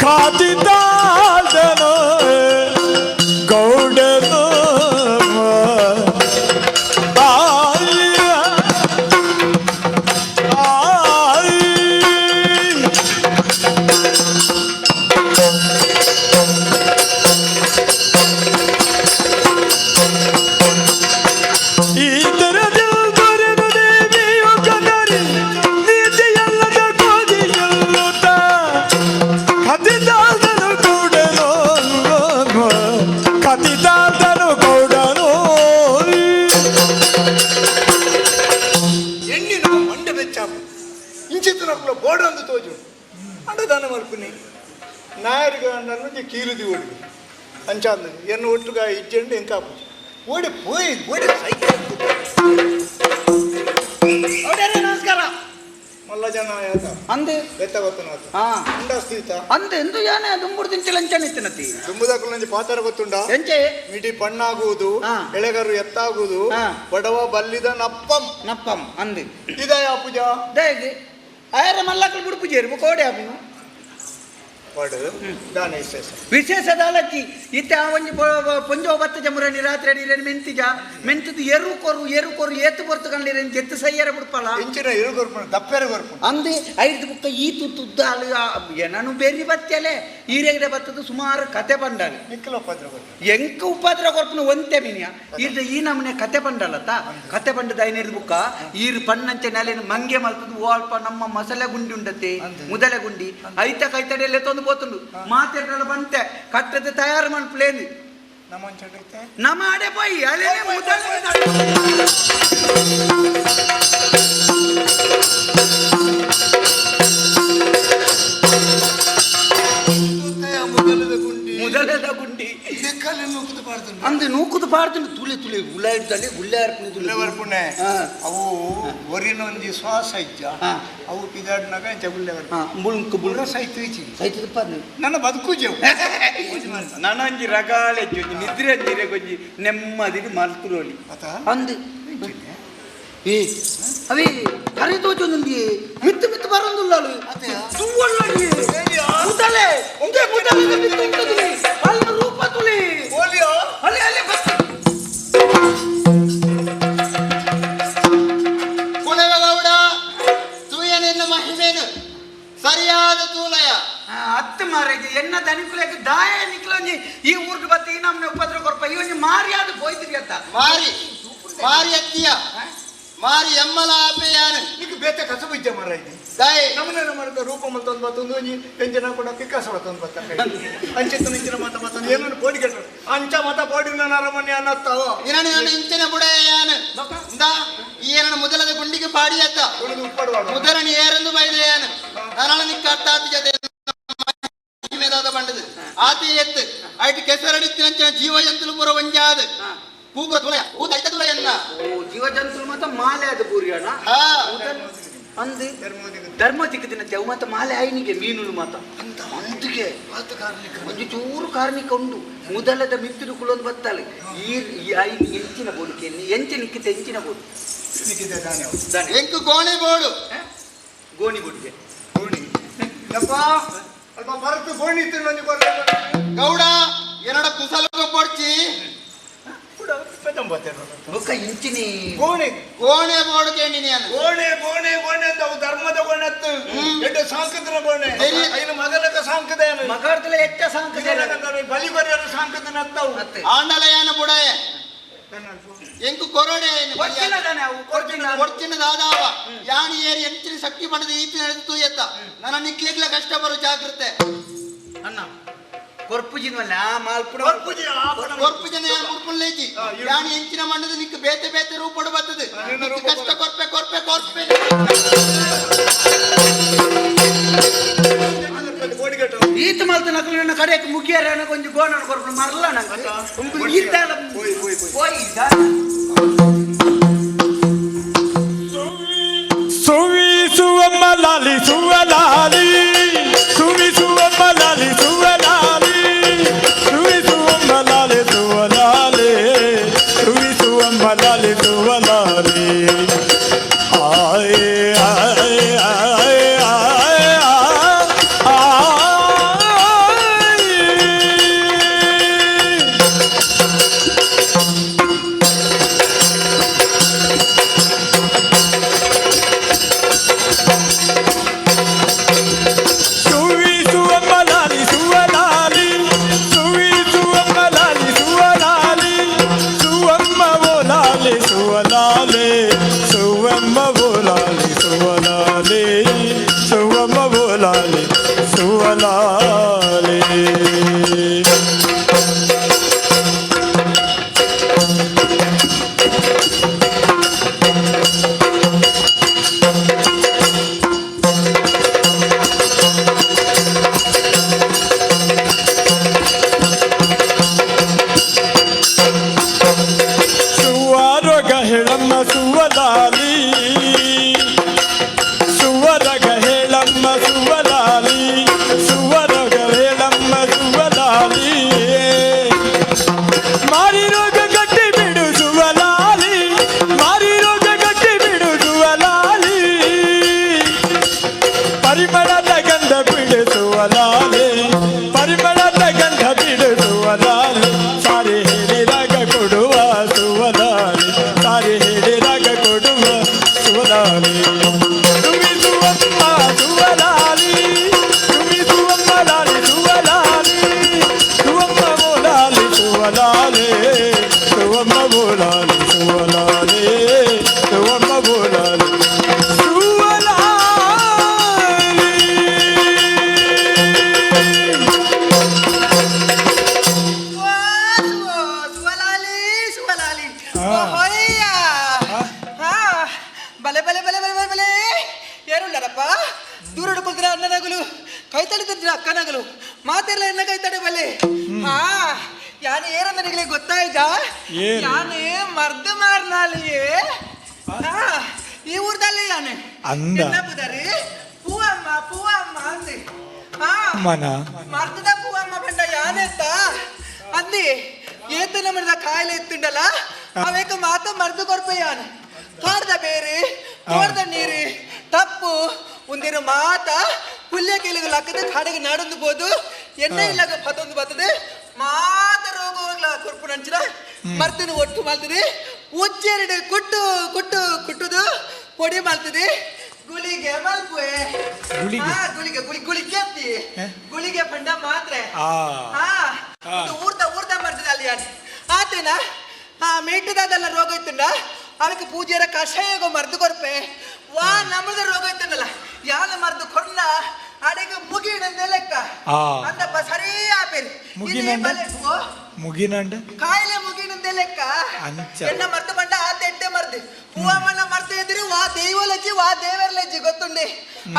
ಕಾದಿದ್ದಾದನು ಗೌಡನು కీలుది ఓడి అంచాంది ఎన్న ఒట్టుగా ఇచ్చండి ఇంకా ఓడి పోయి ఓడి ನಮಸ್ಕಾರ ಮಲ್ಲ ಜನ ಅಂದೆ ಎತ್ತಗೊತ್ತನಾಥ ಅಂಡಸ್ತೀತ ಅಂದೆ ಎಂದು ಯಾನೆ ದುಂಬುಡು ದಿಂಚಿ ಲಂಚನಿತ್ತಿನತಿ ದುಂಬುದಕ್ಕೂ ನಂಜಿ ಪಾತರ ಗೊತ್ತುಂಡ ಎಂಚೆ ಮಿಡಿ ಪಣ್ಣಾಗುವುದು ಎಳೆಗರು ಎತ್ತಾಗುವುದು ಬಡವ ಬಲ್ಲಿದ ನಪ್ಪಂ ನಪ್ಪಂ ಅಂದೆ ಇದಾಯ ಪೂಜ ದಯಗೆ ಆಯರ ಮಲ್ಲಕ್ಕಳು ಬಿಡು ಪೂಜೆ ಇರ್ಬೇಕು ಕೋಡೆ ಅಪ್ಪನು ವಿಶೇಷದಾಲಕ್ಕಿ ಇತ್ತೆ ಆ ಒಂಜಿ ಪೊಂಜೋ ಬತ್ತ ಜಮುರನಿ ರಾತ್ರಿ ಅಡಿರೇನು ಮೆಂತಿಜ ಮೆಂತಿದು ಎರು ಕೊರು ಏತು ಬರ್ತು ಕಂಡಿರೇನು ಜೆತ್ತು ಸಯ್ಯರ ಬಿಡ್ಪಲ್ಲ ಎಂಚಿನ ಎರು ಕೊರ್ಪಣ ದಪ್ಪೆರ ಕೊರ್ಪಣ ಅಂದೆ ಐದು ಬುಕ್ಕ ಈ ತುದ್ದ ನಾನು ಬೇರೆ ಬತ್ತಲೆ ಈರೆಗಡೆ ಬತ್ತದು ಸುಮಾರು ಕತೆ ಬಂಡಾలి ಎಂಕ ಉಪದ್ರ ಕೊರ್ಪಣ ಒಂತೆ ಮಿನಿಯ ಇದು ಈ ನಮ್ಮನೆ ಕತೆ ಬಂಡಲ್ಲತ್ತ ಕತೆ ಬಂಡದ ಐನೇದು ಬುಕ್ಕ ಈರು ಪಣ್ಣಂಚೆ ನೆಲೆನ ಮಂಗೆ ಮಲ್ತದು ಓಲ್ಪ ನಮ್ಮ ಮಸಾಲೆ ಗುಂಡಿ ಉಂಡತೆ ಮುದಲೆ ಗುಂಡಿ ಐತ ಕೈತಡೆಯಲ್ಲೇ ತೊಂದು పోతుండు మాతెర్రల బంతే కట్టది తయారు మన ప్లేన్ నమాడే పోయి అలేనే ముదల ಮುದಲದ ಗುಂಡಿ ಅಂದೆ ನೂಕುದು ಪಾಡ್ತೀನಿ ತುಳಿ ತುಳಿ ಗುಳ್ಳಾಡ್ದಲ್ಲಿ ಗುಳ್ಳಾರ್ಪಣೆ ಗುಳ್ಳವರ್ಪಣೆ ಅವು ಒರಿನೊಂದಿ ಶ್ವಾಸ ಇಜ್ಜ ಅವು ಪಿದಾಡ್ನಾಗ ಮುಳುಂಕು ಬುಳ್ಳ ಸೈತದಪ್ಪ ನನ್ನ ಬದುಕು ಜೀವ ನನಂಜಿ ರಗಾಳೆ ನಿದ್ರೆ ಅಂಜಿರೆ ಕೊಂಜಿ ನೆಮ್ಮದಿಗೆ ಮಲ್ತುರೋಲಿ ಅಂದು ಏ ಅವಿ ಕರೆ ತೋಚೊಂದಿ ಮಿತ್ತು ಮಿತ್ತು ಬರಂದುಲ್ಲಾಲು ತುವಳ್ಳಗಿ ಮುದಲೆ ಒಂದೇ ಮುದಲೆ ಮಿತ್ತು ಉಂಟದುಲಿ ಅಲ್ಲ ರೂಪ ತುಲಿ ಓಲಿಯೋ ಅಲ್ಲಿ ಅಲ್ಲಿ ಬಸ್ತಿ ಕುಲವಗೌಡ ತೂಯನೆನ್ನ ಮಹಿಮೇನು ಸರಿಯಾದ ತೂಲಯ ಅತ್ತ ಮಾರಿಗೆ ಎನ್ನ ದನಿಕುಲಕ್ಕೆ ದಾಯ ನಿಕ್ಲಂಜಿ ಈ ಊರ್ಗೆ ಬತ್ತಿ ನಮ್ಮನೆ ಉಪದ್ರ ಕೊರ್ಪ ಇವನಿ ಮಾರಿಯಾದ ಹೋಯ್ತಿರಿ ಅತ್ತ ಮಾರಿ ಅತ್ತಿಯ ಮಾರಿ ಎಮ್ಮಲ ಆಪೆಯಾನು ನಿಕ್ಕೆ ಬೇತೆ ಕಸಬು ಇಜ್ಜ ಮರ ಇದೆ ದಾಯೆ ನಮ್ಮನೆ ಮರದ ರೂಪ ಮತ್ತೊಂದು ಬತ್ತೊಂದು ಎಂಜಿನ ಕೂಡ ಪಿಕಾಸ ಮತ್ತೊಂದು ಬತ್ತ ಅಂಚಿತ ನಿಂಚಿನ ಮತ ಮತ್ತೊಂದು ಏನನ್ನು ಕೋಡಿ ಕೆಟ್ಟರು ಅಂಚ ಮತ ಬೋಡಿನ ನರಮನೆ ಅನ್ನತ್ತಾವ ಇರಣ ಇಂಚಿನ ಬುಡೆಯಾನು ಇಂದ ಈರಣ ಮೊದಲದ ಗುಂಡಿಗೆ ಪಾಡಿಯತ್ತ ಮುದರಣಿ ಏರೆಂದು ಬೈದೆಯಾನು ಅದನಾல ನಿಕ್ಕ ಅತ್ತಾತಿ ಜೊತೆ ಮೇದಾದ ಬಂಡದು ಆತಿ ಎತ್ತು ಐಟಿ ಕೆಸರಡಿತ್ತಿನ ಜೀವ ಜಂತುಲು ಪುರ ಒಂಜಾದು ಪೂಗ ತುಲಯ ಪೂತ ಐತ ತುಲಯನ್ನ ಜೀವ ಜಂತುಲು ಮತ ಮಾಲೆ ಅದು ಬೂರಿಯಣ ಅಂದು ಧರ್ಮ ದಿಕ್ಕದಿನ ತೆವು ಮತ ಮಾಲೆ ಆಯ್ನಿಗೆ ಮೀನುಲು ಮತ ಅಂತ ಅಂತಿಗೆ ಒಂದು ಚೂರು ಕಾರ್ಮಿಕ ಉಂಡು ಮೊದಲದ ಮಿತ್ತಿರು ಕುಳೊಂದು ಬತ್ತಲೆ ಈ ಐನು ಎಂಚಿನ ಬೋಡಿಕೆ ಎಂಚ ನಿಕ್ಕಿತ ಎಂಚಿನ ಬೋಡು ಎಂಕು ಗೋಣಿ ಬೋಡು ಗೋಣಿ ಬೋಡಿಗೆ ಗೋಣಿ ಅಲ್ಪ ಅಲ್ಪ ಬರತ್ತು ಗೋಣಿ ಇತ್ತು ಗೌಡ ಎರಡ ಕುಸಲ ಪೊಡ್ಚಿ ಬೊಕ್ಕ ಇಂಚಿನಿ ಗೋಣೆ ಗೋಣೆ ಬೋಡು ಕೇಂಡಿನಿ ಗೋಣೆ ಗೋಣೆ ಗೋಣೆ ಅಂತ ಅವು ಧರ್ಮದ ಗೋಣತ್ತು ಎಡ್ಡೆ ಸಾಂಕದನ ಗೋಣೆ ಐನು ಮಗಲಕ ಸಾಂಕದ ಮಗಾಡ್ತಲೆ ಎಚ್ಚ ಸಾಂಕದ ಬಲಿಬರಿಯರು ಸಾಂಕದನ ಅತ್ತವು ಆಂಡಲಯಾನ ಬುಡಾಯ ಎಂಕು ಕೊರಡೆ ಕೊರ್ಚಿನ ದಾದಾವ ಯಾಣಿ ಏರಿ ಎಂಚಿನ ಶಕ್ತಿ ಪಡೆದ ಈತಿನ ಎತ್ತು ಎತ್ತ ನನ್ನ ನಿಕ್ಲಿಕ್ಲ ಕಷ್ಟ ಬರು ಜಾಗ್ರತೆ ಅಣ್ಣ ಕೊರ್ಪುಜಿನಲ್ಲ ಮಾಲ್ಪುಡ ಕೊರ್ಪುಜನ ಮುಡ್ಪುಲ್ಲೇಜಿ ಯಾಣಿ ಎಂಚಿನ ಮಣ್ಣದ ನಿಕ್ಕ ಬೇತೆ ಬೇತೆ ರೂಪಡು ಬರ್ತದೆ ಕಷ್ಟ ಕೊರ್ಪೆ ಕೊರ್ಪೆ ಕೊರ್ಪೆ ಈತ ಮಲ್ತ ನಕಲು ನನ್ನ ಕಡೆಗೆ ಮುಗಿಯರ ಕೊಂಚ ಗೋಣ ಕೊರ್ಪು ಮರಲ್ಲ ನಂಗೆ ಸುವಿಸುವಮ್ಮ ಲಾಲಿ ಸುವಲಾಲಿ ಸುವಿಸುವಮ್ಮ ಲಾಲಿ ಸುವಲಾಲಿ ಸುವಿಸುವಮ್ಮ ಲಾಲಿ ಸುವಲಾಲಿ ಸುವಿಸುವಮ್ಮ ಲಾಲಿ ಸುವಲಾಲಿ ಆಯ್ ಆಯ್ ಆಯ್ ಆಯ್ ಆಯ್ ಸುವಲಾಲೆ ಸುವರಗ ಹೇಳಮ್ಮ ಸುವಲಾಲಿ ಸುವರಗ ಹೇಳಮ್ಮ ಸುವಲಾಲಿ ಸುವರಗ ಹೇಳಮ್ಮ ಸುವಲಾಲಿ ಮಾರಿ ರೋಗ ಗಟ್ಟಿ ಬಿಡು ಸುವಲಾಲಿ ಮಾರಿ ರೋಗ ಗಟ್ಟಿ ಬಿಡು ಸುವಲಾಲಿ ಪರಿಮಳದ ಗಂಧ ಬಿಡು ಸುವಲಾಲಿ ಪರಿಮಳದ ಗಂಧ ಬಿಡು ಸುವಲಾಲಿ ಸಾರಿ ಹೇಳಿದಾಗ ಕೊಡುವ ಸುವಲಾಲಿ ಸಾರಿ ಹೇಳಿದಾಗ ಕೊಡುವ ಸುವಲಾಲಿ ಸುವಿಸುವಮ್ಮ ಸುವಲಾಲಿ ಸುವಿಸುವಮ್ಮ ಲಾಲಿ ಸುವಲಾಲಿ ಸುವಮ್ಮ ಬೋಲಾಲಿ ಸುವಲಾಲಿ ಸುವಮ್ಮ ಬೋಲಾಲಿ ಸುವಲಾಲಿ ಸುವಮ್ಮ ಬೋಲಾಲಿ ಸುವಲಾಲಿ ಓಹಯ್ಯ ಬಲೆ ಬಲೆ ಬಲೆ ಬಲೆ ಬಲೆ ಬಲೆ ಏನುಳ್ಳರಪ್ಪ ದೂರ ಹಿಡ್ಕೊಳ್ತೀರ ಅಣ್ಣನಗಲು ಕೈ ತಡಿತಿದ್ರ ಅಕ್ಕನಗಲು ಮಾತೆಲ್ಲ ಎನ್ನ ಕೈ ತಡೆ ಬಲೆ ಯಾನು ಏನಂದ ನಿಗಲಿ ಗೊತ್ತಾಯ್ತಾ ಯಾನೇ ಮರ್ದು ಮಾರ್ನಾಲಿಯೇ ಈ ಊರ್ದಲ್ಲಿ ಯಾನೆ ಅಂದ ಬುದಾರಿ ಪೂವಮ್ಮ ಪೂವಮ್ಮ ಅಂದಿ ಮನ ಮರ್ದದ ಪೂವಮ್ಮ ಬಂಡ ಯಾನೆತ್ತ ಅಂದಿ ಏತು ನಮ್ಮದ ಕಾಯಿಲೆ ಎತ್ತುಂಡಲ್ಲ ಅವೇಕ ಮಾತ ಮರ್ದು ಕೊರ್ಪೆಯಾನು ಕಾಡ್ದ ಬೇರೆ ತೋಡ್ದ ನೀರಿ ತಪ್ಪು ಒಂದಿನ ಮಾತ ಪುಲ್ಯ ಕೀಲಿಗೆ ಲಕ್ಕದ ಕಾಡಿಗೆ ನಾಡೊಂದು ಬೋದು ಎಣ್ಣೆ ಇಲ್ಲಾಗ ಪತ್ತೊಂದು ಬರ್ತದೆ ಮಾತ ರೋಗ ಹೋಗ್ಲ ಕೊರ್ಪು ನಂಚಿನ ಮರ್ತಿನ ಒಟ್ಟು ಮಾಡ್ತದೆ ಉಚ್ಚೆರಡು ಕುಟ್ಟು ಕುಟ್ಟು ಕುಟ್ಟುದು ಪೊಡಿ ಮಾಡ್ತದೆ ಗುಳಿಗೆ ಮಲ್ಪುವೆ ಗುಳಿಗೆ ಗುಳಿ ಗುಳಿಗೆ ಎತ್ತಿ ಗುಳಿಗೆ ಪಂಡ ಮಾತ್ರೆ ಊರ್ದ ಊರ್ದ ಮಾಡ್ತದೆ ಅಲ್ಲಿ ಯಾರು ಆತೇನಾ ಮೇಟದಾದೆಲ್ಲ ರೋಗ ಇತ್ತುಂಡ ಅದಕ್ಕೆ ಪೂಜೆರ ಕಷಾಯಗೋ ಮರ್ದು ಕೊರ್ಪೆ ವಾ ನಮ್ಮದ ರೋಗ ಇತ್ತನಲ್ಲ ಯಾನ ಮರ್ದು ಕೊಂಡ ಅಡಿಗೆ ಮುಗಿನಂದೆ ಲೆಕ್ಕ ಅಂದಪ್ಪ ಸರಿ ಆಪೇರಿ ಮುಗಿನಂಡ ಕಾಯಿಲೆ ಮುಗಿನಂದೆ ಲೆಕ್ಕ ಎನ್ನ ಮರ್ದು ಬಂಡ ಆತ ಎಡ್ಡೆ ಮರ್ದು ಹೂವಮ್ಮನ ಮರ್ದು ಎದ್ರಿ ವಾ ದೈವಲಜ್ಜಿ ವಾ ದೇವರ್ಲಜ್ಜಿ ಗೊತ್ತುಂಡೆ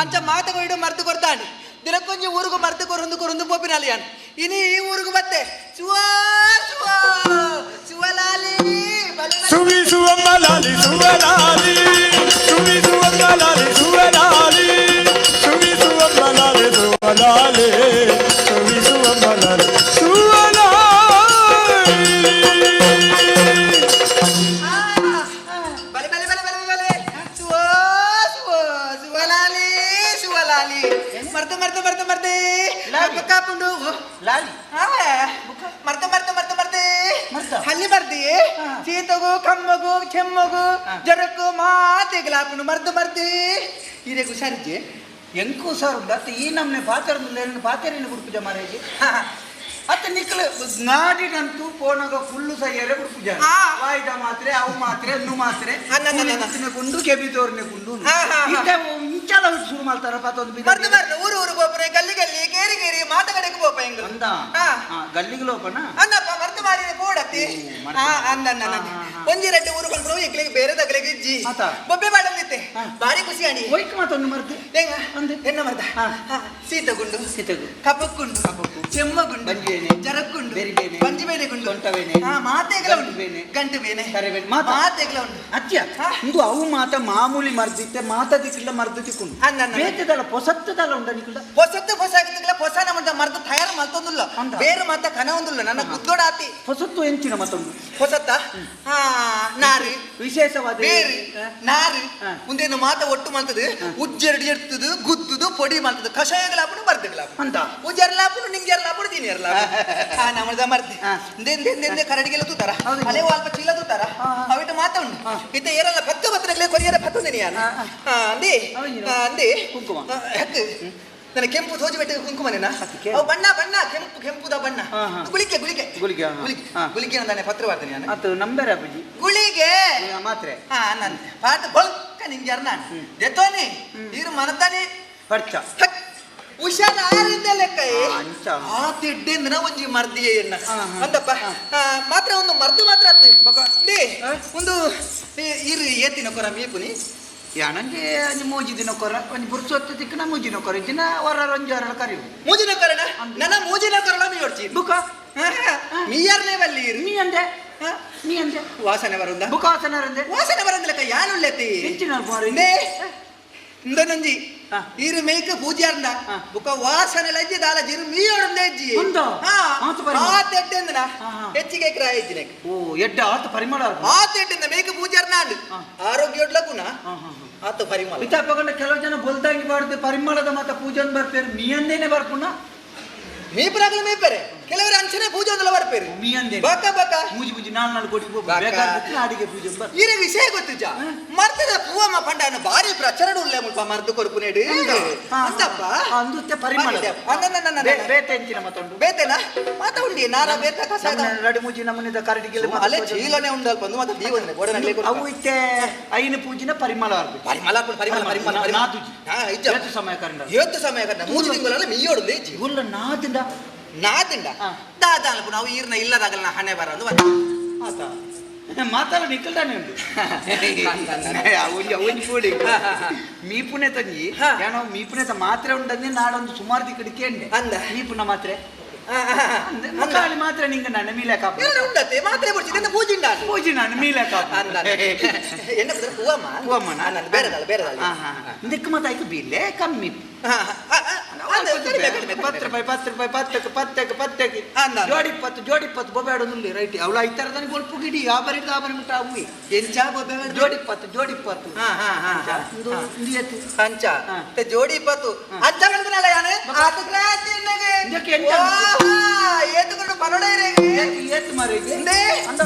ಅಂಚ ಮಾತುಗಳು ಮರ್ದು ಕೊಡ್ತಾಂಡಿ ದಿನಕ್ಕೊಂಜಿ ಊರಿಗೂ ಮರ್ದು ಕೊರೊಂದು ಪೋಪಿನಲ್ಲಿ ಯಾನು ಇನಿ ಈ ಊರಿಗೂ ಬತ್ತೆ ಸುವಾ ಸುವಾ ಸುವಲಾಲಿ ಸುವಿಸುವಮ್ಮ ಲಾಲಿ ಸುವಲಾಲಿ ಸುವಿಸುವಮ್ಮ ಲಾಲಿ ಸುವಲಾಲಿ ಸುವಿಸುವಮ್ಮ ಲಾಲಿ ಸುವಲಾಲಿ ಸುವಿಸುವಮ್ಮ ಲಾಲಿ ಸುವಲಾಲಿ ಬಲೆ ಬಲೆ ಬಲೆ ಬಲೆ ಬಲೆ ಸುವಾ ಸುವಾ ಸುವಲಾಲಿ ಸುವಲಾಲಿ ಮರ್ದು ಮರ್ದು ಮರ್ದು ಮರ್ದೆ ಕಾಪುಂಡು ಲಾಲಿ ಮರ್ದು ಮರ್ದು ಮರ್ದು ಮರ್ದೆ ಹಳ್ಳಿ ಬರ್ದಿ ಚೀತಗು ಕಮ್ಮಗು ಕೆಮ್ಮಗು ಜರಕ್ಕು ಮಾತೆಗ್ಲಾಪುಂಡು ಮರ್ದು ಮರ್ದಿ ಇದೇ ಹುಷಾರಿದ್ದೆ ಎಂಕು ಹುಷಾರು ಈ ನಮ್ಮನೆ ಪಾತ್ರೆಯನ್ನು ಗುರುಪೂಜ ಮಾರೇಜಿ ಅತ್ತ ನಿಕ್ಕಲು ನಾಡಿನಂತೂ ಪೋನಾಗ ಫುಲ್ಲು ಸೈಯರೆ ಗುರುಪೂಜ ವಾಯ್ದ ಮಾತ್ರೆ ಅವು ಮಾತ್ರೆ ಅನ್ನು ಮಾತ್ರೆ ಕುಂಡು ಕೆಬಿ ತೋರ್ನೆ ಕುಂಡು ಇಂಚಲ ಶುರು ಮಾಡ್ತಾರ ಪತ್ತೊಂದು ಮರ್ದು ಮರ್ದು ಊರು ಊರು ಗೋಪುರ ಗಲ್ಲಿ ಗಲ್ಲಿ ಕೇರಿ ಕೇರಿ ಮಾತಗಡೆಗೆ ಗೋಪ ಹೆಂಗ ಅಂದ ಗಲ್ಲಿಗೆ ಲೋಪನ ಅನ್ನಪ್ಪ ಮರ್ದು ಮಾಡಿ ಕೂಡತ್ತಿ ಅಂದ ಒಂಜಿ ರೆಡ್ಡಿ ಊರು ಬಂದ್ರು ಇಕ್ಲಿಗೆ ಬೇರೆ ತಗಲಿಗೆ ಇಜ್ಜಿ ಬೊಬ್ಬೆ ಮಾಡಂದಿತ್ತೆ ಬಾರಿ ಖುಷಿ ಅಡಿ ಹೋಯ್ತು ಮತ್ತೊಂದು ಮರ್ದು ಹೆಂಗ ಎನ್ನ ಮರ್ದ ಸೀತಗುಂಡು ಕಪಕ್ಕುಂಡು ಚೆಮ್ಮಗುಂಡು ಜರಕ್ಕುಂಡು ಬಂಜಿ ಬೇನೆ ಗುಂಡು ತೊಂಟವೇನೆ ಮಾತೆಗಳ ಉಂಟು ಗಂಟು ಬೇನೆ ಮಾತೆಗಳ ಉಂಟು ಅತ್ಯ ಇದು ಅವು ಮಾತ ಮಾಮೂಲಿ ಮರ್ದಿತ್ತೆ ಮಾತ ದಿಕ್ಕಿಲ್ಲ ಮರ್ದು ತಿಕ್ಕೊಂಡು ಬೇತದಲ್ಲ ಪೊಸತ್ತದಲ್ಲ ಉಂಡ ನಿಕ್ಕಿಲ್ಲ ಹೊಸತ್ತು ಹೊಸ ಆಗಿಲ್ಲ ಹೊಸ ನಮ್ಮ ಮರ್ದು ತಯಾರು ಮಲ್ತೊಂದಿಲ್ಲ ಬೇರೆ ಮಾತ ಕನ ಒಂದಿಲ್ಲ ನನ್ನ ಗುದ್ದೋಡ ಆತಿ ಹೊಸತ್ತು ಎಂಚಿನ ಮತ್ತೊಂದು ಹೊಸತ್ತ ನಾರಿ ವಿಶೇಷವಾದ ಬೇರೆ ನಾರಿ ಮುಂದೇನು ಮಾತ ಒಟ್ಟು ಮಾಡ್ತದೆ ಉಜ್ಜೆರಡು ಎರ್ತದು ಗುದ್ದುದು ಪೊಡಿ ಮಾಡ್ತದೆ ಕಷಾಯಗಳಾಪುಡು ಬರ್ದಗಳಾಪು ಅಂತ ಉಜ್ಜರ್ಲಾಪುಡು ನಿಂಗೆರ್ಲಾಪುಡು ನೀನೆರ್ಲಾಪು ನಮ್ಮದ ಮರ್ದಿ ದೆಂದೆ ಕರಡಿಗೆಲ್ಲ ತೂತಾರ ಅಲೆ ಅಲ್ಪ ಚೀಲ ತೂತಾರ ಅವಿಟ್ಟು ಮಾತ ಉಂಡು ಇತ್ತ ಏರಲ್ಲ ಪತ್ತು ಬತ್ತನಗಳೇ ಕೊರಿಯರ ಪತ್ತೊಂದಿನಿ ಯಾರು ಅಂದಿ ಅಂದಿ ಕುಂಕುಮ ಹೆಕ್ಕು ನನ್ನ ಕೆಂಪು ತೋಜಿ ಬೆಟ್ಟ ಕುಂಕುಮನೇನ ಅವು ಬಣ್ಣ ಬಣ್ಣ ಕೆಂಪು ಕೆಂಪುದ ಬಣ್ಣ ಗುಳಿಗೆ ಗುಳಿಗೆ ಗುಳಿಗೆ ಗುಳಿಗೆ ಗುಳಿಗೆ ಅಂದಾನೆ ಪತ್ರ ಬರ್ತೀನಿ ನಾನು ಅದು ನಂಬರ್ ಅಪ್ಪಾಜಿ ಗುಳಿಗೆ ಮಾತ್ರೆ ನಾನು ಪಾಠ ಬಲ್ಕ ನಿಂಗೆ ನಾನು ದೆತ್ತೋನಿ ನೀರು ಮನತಾನೆ ಪರ್ಚ ಹುಷಾರಿಂದ ಲೆಕ್ಕ ಅಂಚ ಆ ತಿಡ್ಡೆಂದಿನ ಒಂಜಿ ಮರ್ದಿ ಎನ್ನ ಹಾ. ಅಂತಪ್ಪ ಮಾತ್ರ ಒಂದು ಮರ್ದು ಮಾತ್ರ ಅತ್ತು ಬಕ. ಡೇ ಒಂದು ಇರು ಏತಿನ ಕೊರ ಮೀಪುನಿ ಯಾನಂಗೆ ಮೂಜಿ ದಿನ ಕೊರ ಒಂದು ಬುರ್ಸೊತ್ತು ತಿಕ್ಕನ ಮೂಜಿನ ಕೊರ ದಿನ ವರ ಒಂಜಿ ವಾರ ಕರಿವು ಮೂಜಿನ ಕೊರನ ನನ್ನ ಮೂಜಿನ ಕೊರಲ ಮೀ ಹೊಡ್ಚಿ ಬುಕ ಮೀಯರ್ನೇ ಬಲ್ಲಿ ಇರು ನೀ ಅಂದೆ ನೀ ಅಂದೆ ವಾಸನೆ ಬರುಂದ ಬುಕ ವಾಸನ ರಂದೆ ವಾಸನೆ ಬರಂದ ಲೆಕ್ಕ ಯಾನುಳ್ಳೆತಿ ಹೆಚ್ಚಿನ ಬಾರಿ ನೇ ಇಂದನೊಂಜಿ ಹಾ. ಇರು ಮೇಯ್ಕ ಪೂಜಾರ್ಂದ ಹಾ. ಬುಕ ವಾಸನೆ ಲಜ್ಜಿ ದಾಲ ಜಿರು ಮೀಯೊಡಂದೆ ಇಜ್ಜಿ ಉಂದಾ? ಮಾತು ಬರಿ. ಆ ತೆಡ್ಡೆಂದನ ಹಾ, ಹಾ. ಹೆಚ್ಚಿಗೆ ಕ್ರಾಯ ಇಜ್ಜಿನೆ ಓ ಎಡ್ಡ ಆತ ಪರಿಮಳ ಆ ತೆಡ್ಡೆಂದ ಮೇಯ್ಕ ಪೂಜಾರ್ನ ಅಂಡ್ ಹಾ. ಆರೋಗ್ಯ ಒಡ್ಲಕುನ ಆತ ಪರಿಮಳ ಇತ್ತಾಪಗೊಂಡ ಕೆಲವು ಜನ ಬೊಲ್ದಂಗಿ ಬಾರ್ದು ಪರಿಮಳದ ಮತ ಪೂಜನ್ ಬರ್ಪೇರು ಮೀ ಅಂದೇನೆ ಬರ್ಪುನ ಮೀಪರಾಗಲು ಮೀಪರೆ ಕೆಲವರು ಅಂಚನೆ ಪೂಜೆ ಒಂದಲ್ಲ ಬರ್ಪೇರು ಮೀ ಅಂದೆ ಬಕ ಬಕ ಮೂಜಿ ಮೂಜಿ ನಾಲ್ ಕೋಟಿ ಬಾಕ. ಬೇಕಾದ್ರೆ ಅಡಿಗೆ ಪೂಜೆ ಬರ್ ಇರ ವಿಷಯ ಗೊತ್ತುಜ ಮರ್ತದ ಪೂವಮ್ಮ ಪಂಡನ ಬಾರಿ ಪ್ರಚರಣ ಉಳ್ಳೆ ಮುಲ್ಪ ಮರ್ದು ಕೊರ್ಪುನೇಡು ಅಂತಪ್ಪ ಅಂದುತ್ತೆ ಪರಿಮಳ ಬೇತೆ ಎಂಚಿನ ಮತ್ತೊಂದು ಬೇತೆನಾ ಮಾತ ಉಂಡಿ ನಾರ ಬೇತ ಕಸ ರಡಿ ಮೂಜಿ ನಮ್ಮನಿದ ಕರಡಿಗೆ ಅಲ್ಲೇ ಚೀಲನೆ ಉಂಡಲ್ ಬಂದು ಮತ್ತೆ ದೀವನೆ ಗೋಡನಲ್ಲಿ ಅವು ಇತ್ತೆ ಐನ ಪೂಜಿನ ಪರಿಮಳ ಆಗ್ಬೇಕು ಪರಿಮಳ ಪರಿಮಳ ಪರಿಮಳ ಪರಿಮಳ ನಾದುಜಿ ಹಾ ಇಜ್ಜ ಎಷ್ಟು ಸಮಯ ಕರಂಡ ಇವತ್ತು ಸಮಯ ಕಟ್ಟ ಮೂಜಿ ತಿಂಗಳಲ್ಲಿ ಮೀಯೋಡು ಲೇಜಿ ಉಲ್ಲ ನಾದಿಂದ ನಾದಿಂದ ಹಾ. ದಾದಾನಕು ನಾವು ಈರ್ನ ಇಲ್ಲದಾಗಲ್ಲ ನಾ ಹಣೆ ಬರ ಆತ ಮಾತಾಡ ನಿಕ್ಕಲ್ದಾನೆ ಉಂಟು ಅವನ್ ಕೂಡಿ ಮೀಪುನೆ ತಂಜಿ ಹಾ. ಏನೋ ಮೀಪುನೆ ಮಾತ್ರೆ ಉಂಟಂದ್ರೆ ನಾಡೊಂದು ಸುಮಾರು ದಿಕ್ಕಡಿ ಕೇಂಡೆ ಅಂದ. ಮೀಪುನ ಮಾತ್ರೆ ಮುಖಾಲಿ ಮಾತ್ರ ನಿಂಗೆ ನನ್ನ ಮೀಲೆ ಕಾಪ ಉಂಡತೆ ಮಾತ್ರೆ ಬಿಡ್ಸಿದ್ದೆ ಪೂಜೆ ಉಂಡ ಪೂಜಿ ನಾನು ಮೀಲೆ ಕಾಪ ಎಣ್ಣ ಬಿದ್ರೆ ಹೂವಮ್ಮ ಹೂವಮ್ಮನ? ಬೇರೆದಲ್ಲ ಬೇರೆದಲ್ಲ ದಿಕ್ಕು ಮತ್ತಾಯ್ತು ಬೀಲೆ ಕಮ್ಮಿ ಪತ್ತು ರೂಪಾಯಿ ಪತ್ತಕ್ಕೆ ಅಂದ. ಜೋಡಿ 20 ಬೊಬ್ಯಾಡೋದು ರೈಟ್ ಅವಳ ಐತರದಾನೆ ಗೊಲ್ಪು ಗಿಡಿ ಆಬರಿ ಮುಟ್ಟ ಅವು ಎಂಚ ಜೋಡಿ 20 ಅಂಚ ಜೋಡಿ 20 ಅಜ್ಜ ಬಂದನಲ್ಲ ಯಾನೆ ಇದಕ್ಕೆ ಎಂತ ಏತುಕೊಂಡು ಪನೋಡ ಏತ್ ಮಾರಿಗೆ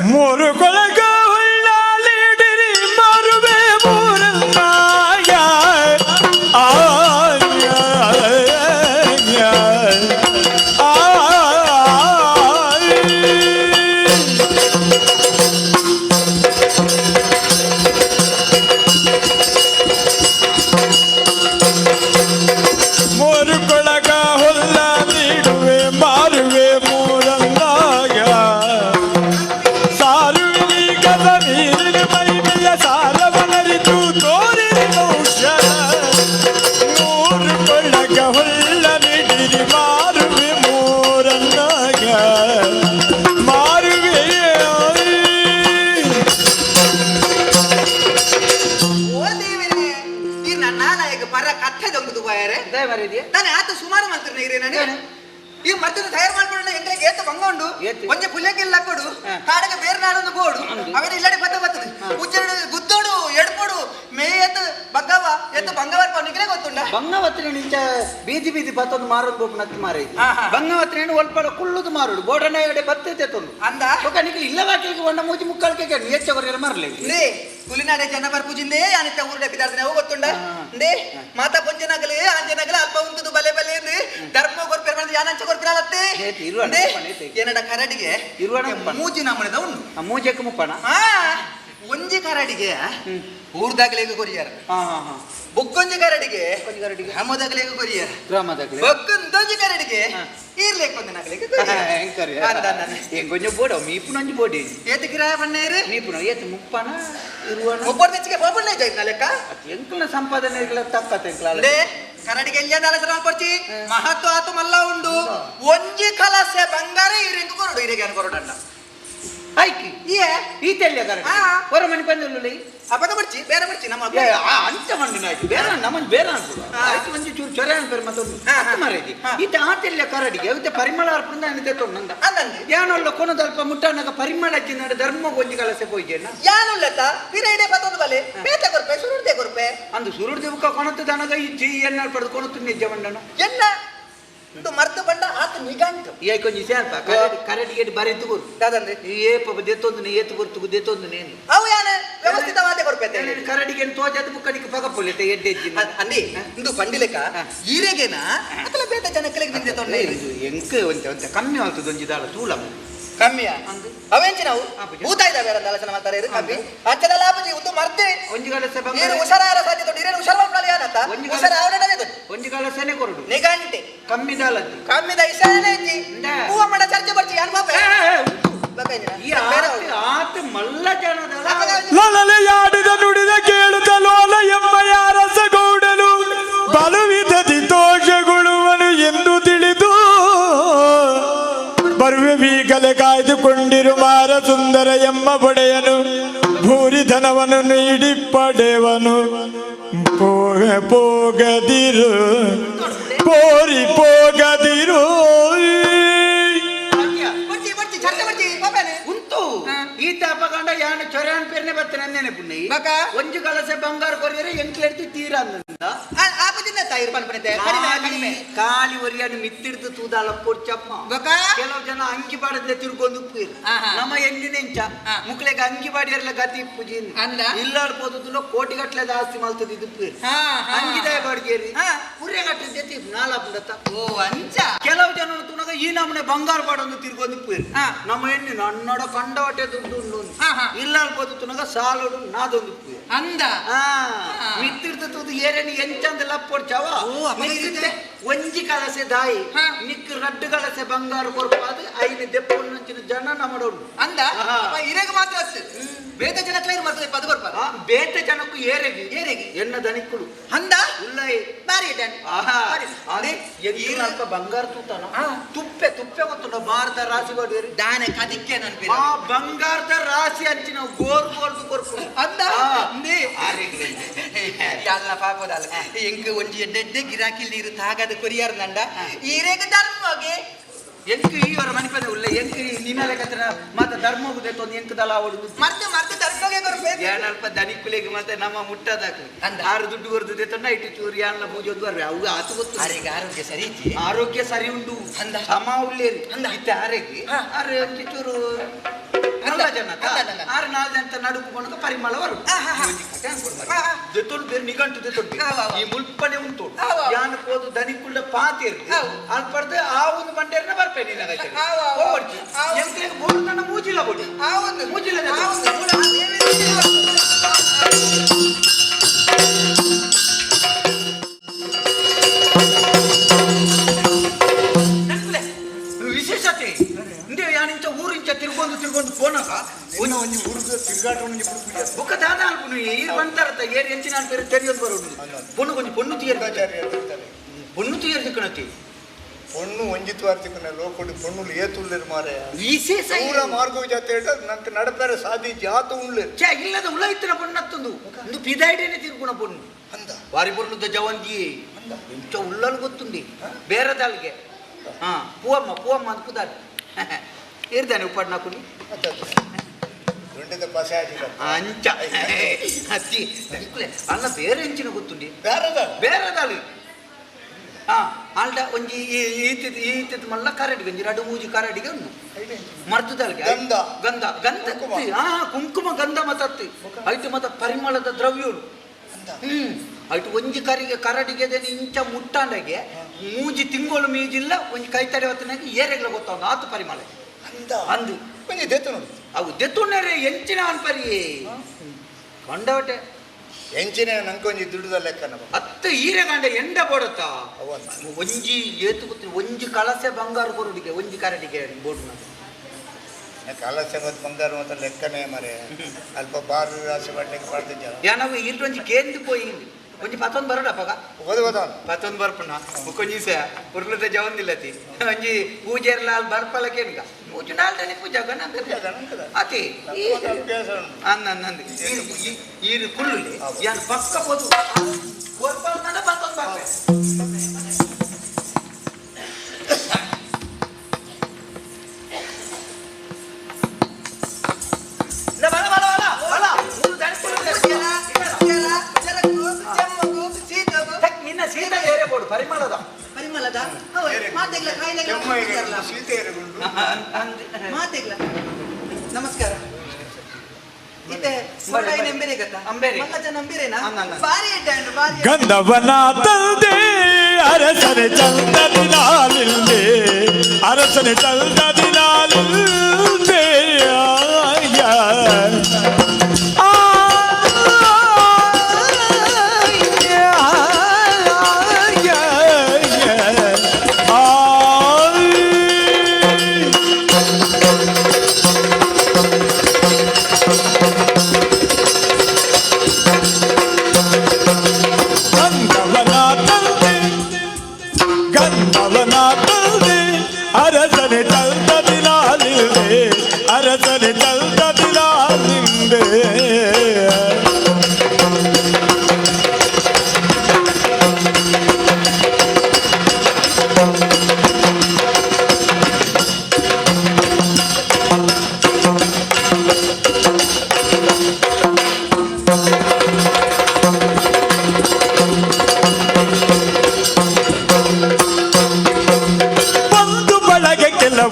ಮೂರು ಕೊಳಗ ಹುಳ್ಳಾಲಿಡಿರಿ ಮಾರುವೆ ಮೂರನ್ನಾಯ ಮೂರು ಕೊಳಗ ಹುಳ್ಳಾಲಿಡುವೆ ಮಾರುವೆ ಮೂರನ್ನಾಯ ಸಾರುವಿನಿ ಕದ ನೀರಿನ ಮೈಮೆಯ ಸಾರವನರಿತು ತೋರಿನ ಔಷಧ ಮೂರು ಕೊಳ್ಳಗ ಹುಲ್ಲ ನಿಡಿರಿ ಮಾರುವೆ ಮೂರನ್ನಾಗ ಮಾರುವೆ ಓ ದೇವರೇ ಈ ನನ್ನ ನಾಯಕ ಪರ ಕಥೆ ದೊಂಗದು ಬಾಯರೆ ತಾನೆ ಆತ ಸುಮಾರು ಮಂತ್ರ ಇರೇ ನಾನು ಈ ಮರ್ತದ ತಯಾರು ಮಾಡ್ಕೊಂಡು ಎಂಗಳಿಗೆ ಏತ ಬಂಗೊಂಡು ಏತು. ಒಂಜೆ ಪುಲ್ಯಕ್ಕೆಲ್ಲ ಕೊಡು ಕಾಡಗೆ ಬೇರೆ ನಾಡೊಂದು ಬೋಡು ಅವನ ಇಲ್ಲಡೆ ಬತ್ತ ಬತ್ತದು ಉಚ್ಚರಡು ಗುದ್ದೋಡು ಎಡ್ಪೋಡು ಮೇ ಎತ್ತು ಬಗ್ಗವ ಎತ್ತು ಬಂಗವರ್ಪ ನಿಗ್ರೆ ಗೊತ್ತುಂಡ ಬಂಗವತ್ರ ನಿಂಚ ಬೀದಿ ಬತ್ತೊಂದು ಮಾರೋದು ಬೋಪು ನತ್ತು ಮಾರ ಹಾ, ಹಾ. ಬಂಗವತ್ರ ಒಲ್ಪಡ ಕುಳ್ಳುದು ಮಾರೋಡು ಬೋಡನ ಎಡೆ ಬತ್ತೆ ತೊಂದು ಅಂದ ನಿಮಗೆ ಇಲ್ಲವಾಕಿಗೆ ಒಂಡ ಮೂಜಿ ಮುಕ್ಕಳಿಗೆ ಹೆಚ್ಚವರೆಲ್ಲ ಮರಲಿ ನೇ ಕುಲಿನಾಡೆ ಜನ ಬರ್ಪುಜಿಂದೇ ಅನಿತ ಊರುಡೆ ಬಿದ್ದಾರ್ದೆ ನಾವು ಗೊತ್ತುಂಡ ನೇ ಮಾತಾ ಪೊಂಜನಗಲೆ ಆಂಜನಗಲೆ ಅಲ್ಪ ಉಂಟುದು ಬಲೆ ಬಲೆ ಎಂದು ಧರ್ಮ ಕೊರ್ಪೇರ್ ಬಂದು ಯಾನಂಚ ಕೊರ್ಪಿರಲತ್ತೆ ಏತ್ ಇರುವಣ ನೇ ಮುಪ್ಪನ ಏತ್ ಏನಡ ಕರಡಿಗೆ ಇರುವಣ ಮುಪ್ಪನ. ಮೂಜಿ ನಮ್ಮನೆದ ಉಂಡು ಮೂಜಕ್ಕೆ ಮುಪ್ಪಣ ಹಾ ಒಂಜಿ ಕರಡಿಗೆ ಊರ್ದಾಗಲೇಗ ಕೊರಿಯಾರ ಬೊಕ್ಕೊಂಜಿ ಕರಡಿಗೆ ಗ್ರಾಮದಾಗಲೇಗ ಕೊರಿಯಾರ ಗ್ರಾಮದಾಗಲೇ ಬೊಕ್ಕೊಂದೊಂಜಿ ಕರಡಿಗೆ ಈರ್ಲೇಕೊಂದು ನಗಲೇಗ ಕೊಂಚ ಬೋಡ ಮೀಪುನಂಜಿ ಬೋಡಿ ಏತು ಕಿರಾಯ ಬಣ್ಣೇರು ಮೀಪುನ ಏತ್ ಮುಪ್ಪನ ಇರುವಣ ಒಬ್ಬರ ನೆಚ್ಚಿಗೆ ಬೋಬಣ್ಣ ಜೈತ್ ಲೆಕ್ಕ ಎಂಕಲ ಸಂಪಾದನೆ ತಕ್ಕತ್ತೆ ಲೇ ಕರಡಿಗೆ ಎಲ್ಲಿಂದ ಸಲ ಕೊಡ್ಚಿ ಮಹತ್ವ ಆತು ಮಲ್ಲ ಉಂಡು ಒಂಜಿ ಕಲಸೆ ಬಂಗಾರ ಇರೆಂದು ಕೊರಡು ಇರೆಗೆ ಕೊರಡಣ್ಣ ಆಯ್ಕೆ ಏ ಈ ತೆಲ್ಯ ಕರ ಹಾ. ಹೊರ ಮನೆ ಬಂದಿಲ್ಲ ಅಪದ ಬರ್ಚಿ ಬೇರೆ ಬರ್ಚಿ ನಮ್ಮ ಅಂಚ ಮಂಡಿನ ಆಯ್ತು ಬೇರೆ ನಮ್ಮನ್ನು ಬೇರೆ ಅನ್ಸುದು ಆಯ್ತು ಒಂಜಿ ಚೂರು ಚೊರೆ ಅನ್ಪೇರು ಮತ್ತೊಂದು ಹಾ, ಹಾ. ಹತ್ತು ಮರೇದಿ ಹಾ. ಈತ ಆತೆಲ್ಯ ಕರಡಿಗೆ ಅವತ್ತೆ ಪರಿಮಳ ಅರ್ಪಣೆ ಅನಿತೆ ತೊಂದ ಅಂದಂಗೆ ಯಾನೊಲ್ಲ ಕೊನದಲ್ಪ ಮುಟ್ಟನಗ ಪರಿಮಳಕ್ಕೆ ನಡೆ ಧರ್ಮ ಒಂಜಿ ಕಲಸೆ ಪೋಯ್ಜೇನ ಯಾನುಲ್ಲತ್ತ ಪಿರೈಡೆ ಪತ್ತೊಂದು ಬಲೆ ಬೇತೆ ಕೊರ್ಪೆ ಸುರುಡ್ದೆ ಕೊರ್ಪೆ ಅಂದು ಸುರುಡು ದಿವಕ ಕೊನತ್ತು ದನಗ ಇಜ್ಜಿ ಎನ್ನ ಪಡೆದು ಕೊನತ್ತು ನಿಜ ಮಂಡನ ಎನ್ನ ಇದು ಮರ್ತು ಬಂಡ ಆತು ನಿಗಂಟು ಏ ಕೊಂಚ ಸೇರ್ಪ ಕರಡಿಗೆ ಬರೆದು ಕೊರು ಯಾದಂದ್ರೆ ಏಪ ದೆತ್ತೊಂದು ಏತು ಗೊತ್ತು ದೆತ್ತೊಂದು ನೇನು ಅವು ಯಾನೆ ವ್ಯವಸ್ಥಿತವಾದ ಕೊರ್ಪೆ ಕರಡಿಗೆ ತೋಜದ ಬುಕ್ಕಡಿಗೆ ಪಗಪುಲ್ಲೆ ಎಡ್ಡೆಜ್ಜಿ ಅಂದಿ ಇಂದು ಪಂಡಿಲೆಕ ಈರೆಗೆನ ಅಕಲ ಬೇತೆ ಜನಕ್ಕಲಿಗೆ ನಿಂದೆ ತೊಂಡೆ ಎಂಕ ಒಂತೆ ಒಂತೆ ಕಮ್ಮಿ ಆಗ್ತದೆ ಒಂಜಿ ದಾಳ ತೂಲ ಕಮ್ಮಿಯ ಅಂದು ಅವೆಂಚಿ ನಾವು ಆಪುಜಿ. ಭೂತ ಇದ್ದಾವೆ ಆಲೋಚನೆ ಮಾಡ್ತಾರೆ ಕಮ್ಮಿ ಅಂಚದಲ್ಲ ಆಪುಜಿ ಒಂದು ಮರ್ತೆ ಒಂಜಿ ಕಲಸೆ ನೀನು ಬಂಗಾರ ಹುಷಾರಾರ ಸಾಧ್ಯ ದೊಡ್ಡ ಇರೇನು ಹುಷಾರ್ ಮಾಡ್ಕೊಳ್ಳಿ ಏನತ್ತ ಒಂಜಿ ಹುಷಾರ ಅವನೇ ಒಂಜಿ ಕಲಸೆನೆ ಕೊರಡು ನಿಗಂಟೆ ಕಮ್ಮಿ ದಾಲದ್ದು ಕಮ್ಮಿದ ಇಸಾನೆ ಐತಿ ಇಂದ. ಹೂವ ಮಾಡ ಚರ್ಚೆ ಬರ್ತಿ ಯಾರು ಪಾಪ ಈ ಆತ ಮಲ್ಲ ಜನದ ಲಲಲೆಯಾಡಿದ ನುಡಿದ ಕೇಳುತ್ತ ಲೋಲ ಎಮ್ಮಯ ರಸಗೌಡನು ಬಲುವಿಧದಿ ದೋಷಗೊಳ್ಳುವನು ಎಂದು ತಿಳಿದು ಬರುವೆ ಬೀಗಲೆ ಕಾಯ್ದುಕೊಂಡಿರು ಮಾರ ಸುಂದರ ಎಮ್ಮ ಬಡೆಯನು ಭೂರಿಧನವನ್ನು ನೀಡಿ ಪಡೆವನು ಪೋಗದಿರು ಪೋರಿ ಪೋಗದಿರು ಬರ್ತಿ ಬರ್ತಿ ಚರ್ಚೆ ಬರ್ತಿ ಪಾಪನೆ ಉಂಟು ಈ ತಾಪಗಂಡ ಯಾನು ಚೊರಾನ್ ಪೇರ್ನೆ ಬರ್ತೇನೆ ಅಂದೇನೆ ಪುಣ್ಯ ಬಕ ಒಂಜಿ ಕಲಸೆ ಬಂಗಾರ ಕೊರಿಯರೆ ಎಂಕ್ಲೆಡ್ತಿ ತೀರ ಅಂದ ಆಪದಿನ ತಾಯಿರ್ ಪನ್ಪನೆ ಕಡಿಮೆ ಕಾಲಿ ಒರಿಯನ್ನು ಮಿತ್ತಿಡ್ದು ತೂದಾಲ ಪೊರ್ಚಪ್ಪ ಬಕ ಕೆಲವು ಜನ ಅಂಗಿ ಬಾಡದೆ ತಿರ್ಗೊಂಡು ಉಪ್ಪು ನಮ್ಮ ಎಂಜಿನೆಂಚ ಮುಕ್ಳೆಗೆ ಅಂಗಿ ಬಾಡಿಯರ್ಲ ಗತಿ ಪೂಜಿ ಅಂದ? ಇಲ್ಲಾಡ್ಬೋದು ಕೋಟಿ ಗಟ್ಲೆ ಆಸ್ತಿ ಮಲ್ತದ ಇದು ಅಂಗಿದಾಯ ಬಾಡಿಗೆರಿ ಪುರ್ರೆ ಗಟ್ಟೆ ನಾಲ ಬಿಡತ್ತ ಓ ಅಂಚ ಕೆಲವು ಜನ ತುಣಗ ಈ ನಮ್ಮನೆ ಬಂಗಾರ ಬಾಡೊಂದು ತಿರ್ಗೊಂಡು ಉಪ್ಪು ನಮ್ಮ ಹೆಣ್ಣು ನನ್ನಡ ಕಂಡವಟೆ ದುಡ್ಡು ಉಂಡು ಇಲ್ಲಾಡ್ಬೋದು ತುಣಗ ಸಾಲೋಡು ನಾದೊಂದು ಉಪ್ಪು ಅಂದ ಮಿತ್ತಿಡ್ದು ತೂದು ಏರೇನಿ ಎಂಚಂದೆಲ್ಲ ಪೊಡ್ಚವ ಓ, ಅಪರಿಚಿತೆ. ಒಂಜಿ ಕಲಸೆ ದಾಯಿ ನಿಕ್ ರಡ್ಡು ಕಲಸೆ ಬಂಗಾರ ಕೊರ್ಪಾದ ಐದು ದೆಪ್ಪೊಂಚಿನ ಜನ ನಮ್ಮಡೋಡು ಅಂದ ಇರೇಗ ಮಾತ್ರ ಅಷ್ಟೇ ಬೇತ ಜನ ಕ್ಲಿಯರ್ ಮಾಡ್ತದೆ ಪದ ಬರ್ಪಾರ ಬೇತೆ ಜನಕ್ಕೂ ಏರೆಗಿ ಏರೆಗಿ ಎನ್ನ ದನಿಕ್ಕುಳು ಅಂದ ಉಳ್ಳಾಯಿ ಬಾರಿ ಇದ್ದಾನೆ ಅದೇ ಎಂಟು ಅಲ್ಪ ಬಂಗಾರ ತೂತಾನ ತುಪ್ಪೆ ಗೊತ್ತುಂಡ ಭಾರತ ರಾಶಿ ಬಾಡಿಯರಿ ದಾನೆ ಕದಿಕ್ಕೆ ನನ್ಪಿ ಆ ಬಂಗಾರದ ರಾಶಿ ಹಂಚಿ ನಾವು ಗೋರ್ ಗೋರ್ದು ಕೊರ್ಪು ಅಂದ ಯಾಲ್ನ ಪಾಪದಲ್ಲ ಎಂಕ್ ಒಂಜಿ ಎಡ್ಡೆ ಗಿರಾಕಿ ನೀರು ತಾಗದ ಕೊರಿಯಾರ ನಂಡ ಇರೇಗ ಧರ್ಮಗೆ ಎಂಕ್ ಈವರ ಮನಿಪದ ಉಳ್ಳ ಎಂಕ್ ನಿನ್ನಲೆ ಕತ್ರ ಮಾತ ಧರ್ಮ ಹೋಗುದೆ ತೊಂದು ಎಂಕ್ ದಲ ಆವಡುದು ಮತ್ತೆ ಧರ್ಮಗೆ ಬರ್ಬೇಕು ಏನಲ್ಪ ದನಿಕುಲೆಗೆ ಮತ್ತೆ ನಮ್ಮ ಮುಟ್ಟದಾಕ ಅಂದ. ಆರು ದುಡ್ಡು ಬರ್ದಿದೆ ತೊಂಡ ಇಟ್ಟು ಚೂರು ಯಾನ ಪೂಜೆ ಒಂದು ಬರ್ರೆ ಅವು ಆತು ಗೊತ್ತು ಆರೆಗ ಆರೋಗ್ಯ ಸರಿ ಇಜ್ಜಿ ಆರೋಗ್ಯ ಸರಿ ಉಂಡು ಅಂದ. ಸಮ ಉಳ್ಳೇರಿ ಅಂದ. ಇತ್ತೆ ಆರೆಗೆ ಆರು ಚೂರು ಅಂದ. ನಲ್ಲ ಜನ ಅಂದ. ಆರು ನಾಲ್ ಜನ ನಡುಕು ಬಂದು ಪರಿಮಳ ಬರು ದೆತ್ತೊಂದು ಬೇರೆ ನಿಘಂಟು ದೆತ್ತೊಂಡು ಈ ಮುಲ್ಪನೆ ಉಂಟು ಯಾನ ಹೋದು ದನಿಕುಳ್ಳ ಪಾತಿರ್ ಅಲ್ಲಿ ಪಡೆದು ಆ ಒಂದು ಬಂಡೇರಿನ ಬರ್ಪೇನೆ ನಿನಗೆ ಎಂಕ್ಲೆಗೆ ಬೋಡು ನನ್ನ ಮೂಜಿಲ್ಲ ಬೋಡಿ ಮೂಜಿಲ್ಲ ವಿಶೇಷತೆ ಇಂದೇ ಯಾನಿಂಚ ಊರಿಂಚ ತಿರ್ಗೊಂಡು ಪೋನಾಗ ಒಂಜಿ ಹುಡುಗ ತಿರ್ಗಾಟ ಒಂಜಿ ಹುಡುಗ ಬುಕ್ಕ ದಾದ ಅನ್ಪುನು ಈರ್ ಬಂತಾರತ್ತ ಏರ್ ಎಂಚಿನ ಅನ್ಪೇರು ತೆರಿಯೋದು ಬರೋದು ಪೊಣ್ಣು ಕೊಂಚ ಪೊಣ್ಣು ತೀಯರ್ ಪೊಣ್ಣು ತೀಯರ್ ಸಿಕ್ಕಣತಿ பொண்ணு ஒஞ்சித்து வார்த்தைக்கு லோக்கோடு பொண்ணுలు ஏத்துள்ளர் மாறே ವಿಶೇಷ ಪೂರ ಮಾರ್ಗ ಜಾತ್ರೆ ನಂಗೆ ನಡಪೇರೆ ಸಾಧಿ ಜಾತ ಉಳ್ಳು ಛೇ ಇಲ್ಲದ ಉಳ ಇತ್ತಿನ ಪೊಣ್ಣತ್ತೊಂದು ಒಂದು ಪಿದಾಯ್ಡೇನೆ ತಿರ್ಗುಣ ಪೊಣ್ಣು ಅಂದ ವಾರಿ ಪೊಣ್ಣುದ ಜವಂತಿ ಇಂಚ ಉಳ್ಳಲು ಗೊತ್ತುಂಡಿ ಬೇರೆ ದಾಲ್ಗೆ ಪೂವಮ್ಮ ಅಂತ ಕುದಾರ ಇರ್ದಾನೆ ಉಪ್ಪಾಡ್ ನಾಕುನಿ ದೊಡ್ಡದ ಪಸೆ ಹಾಕಿದ ಅಂಚ ಅತ್ತಿ ಅಲ್ಲ ಬೇರೆ ಹೆಂಚಿನ ಗೊತ್ತುಂಡಿ ಬೇರೆದ ಬೇರೆ ದಾಳಿ ಆಲ್ಡ ಒಂಜಿ ಈತಿತ್ ಮಲ್ಲ ಕರಡಿ ಒಂಜಿ ರಡು ಮೂಜಿ ಕರಡಿಗೆ ಉಂಡು ಮರ್ತದಲ್ಗೆ ಗಂಧ. ಗಂಧ ಕುಂಕುಮ ಗಂಧ ಮತತ್ತಿ ಐಟು ಮತ ಪರಿಮಳದ ದ್ರವ್ಯ ಉಂಡು ಐಟು ಒಂಜಿ ಕರಡಿಗೆ ಇಂಚ ಮುಟ್ಟಾಂಡಗೆ ಮೂಜಿ ತಿಂಗಳು ಮೀಜಿಲ್ಲ ಒಂಜಿ ಕೈ ತಡೆ ಹೊತ್ತನಾಗಿ ಏರೆಗ್ಲ ಗೊತ್ತಾಗ ಆತು ಪರಿಮಳ ಅಂದ ಅಂದು ಕೊಂಚ ದೆತ್ತು ನೋಡಿ ಅವು ದೆತ್ತುಣ್ಣರೆ ಎಂಚಿನ ಅನ್ಪರಿ ಕೊಂಡವಟೆ ಎಂಚಿನ ನಂಗೊಂಜಿ ದುಡ್ಡದ ಲೆಕ್ಕ ನಮ್ಮ ಹತ್ತು ಈರೆಗಂಡ ಎಂಡ ಬೋಡತ್ತ ಅವನ್ನ ಒಂಜಿ ಏತು ಗೊತ್ತಿ ಒಂಜಿ ಕಲಸೆ ಬಂಗಾರ ಕೊರಡಿಗೆ ಒಂಜಿ ಕರಡಿಗೆ ಬೋಡು ಕಲಸೆ ಮತ್ತು ಬಂಗಾರ ಮತ್ತು ಲೆಕ್ಕನೇ ಮರೆ ಅಲ್ಪ ಬಾರು ರಾಶಿ ಬಟ್ಟೆಗೆ ಪಡ್ತಿದ್ದ ಯಾನವು ಇಲ್ಲೊಂಜಿ ಕೇಂದ್ರ ಪೋಯಿಂది ಒಂಜಿ ಪತ್ತೊಂದು ಬರಡಪ್ಪಗ ಓದ ಪತ್ತೊಂದು ಬರ್ಪಣ ಮುಕ್ಕೊಂಜಿ ಸೇ ಉರ್ಲದ ಜವಂದಿಲ್ಲತಿ ಒಂಜಿ ಪೂಜೆರ್ಲ ಅಲ್ಲಿ ಬರ್ಪಲ ಕೇನ್ಗ ಪೂಜೆ ನಾಲ್ಕನೇ ಪೂಜೆ ಅತಿ ಅನ್ನಂದು ಈರು ಕುಳ್ಳುಲಿ ಯಾನ್ ಪಕ್ಕ ಹೋದು ಬರ್ಪಲ್ನ ಪತ್ತೊಂದು ಬರ್ಪೆ ನಿನ್ನ ಸೀತ ಏರೆ ಬೋಡು ಪರಿಮಳದ ಸೀತೆ ನಮಸ್ಕಾರ ಅಂಬೇರಿ ಗಂಧವನ ತಂದೆ ಅರಸನೆ ಚಂದ ದಿನಾಲಿಂದೆ ಅರಸನೆ ಚಂದ ದಿನಾಲಿಂದೆ ಅರಸನೆ ಚಲ್ತ ಬಿಲಾಲಿಂದೆ ಅರಸನೆ ಚಲ್ತ ಬಿಲಾಲಿಂದೆ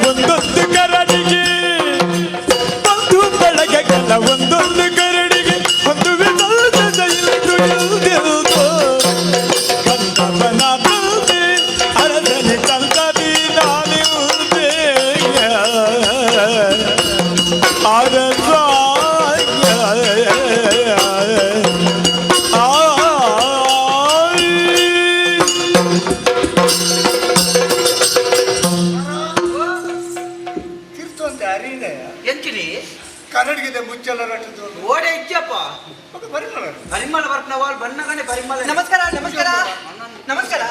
ಒಂದೊಂದು ಕರಡಿಗೆ ಬಂದು ಬೆಳಗ್ಗೆ ಒಂದೊಂದು ಕರಡಿಗೆ ಒಂದು ಕಂದಪನ ಬಂದೆ ಅರಸನೆ ಕಂದದಿ ನಾನಿಲ್ದೆ ಅರಸ ಎಂಚಿನಿ ಕನ್ನಡಿಗೆ ಮುಚ್ಚಲ ರಟ್ಟದು ಓಡೆ ಇಚ್ಚಪ್ಪ ಪರಿಮಳ ಪರಿಮಳ ಬರ್ನ ವಾಲ್ ಬಣ್ಣಗನೆ ಪರಿಮಳ ನಮಸ್ಕಾರ ನಮಸ್ಕಾರ ನಮಸ್ಕಾರ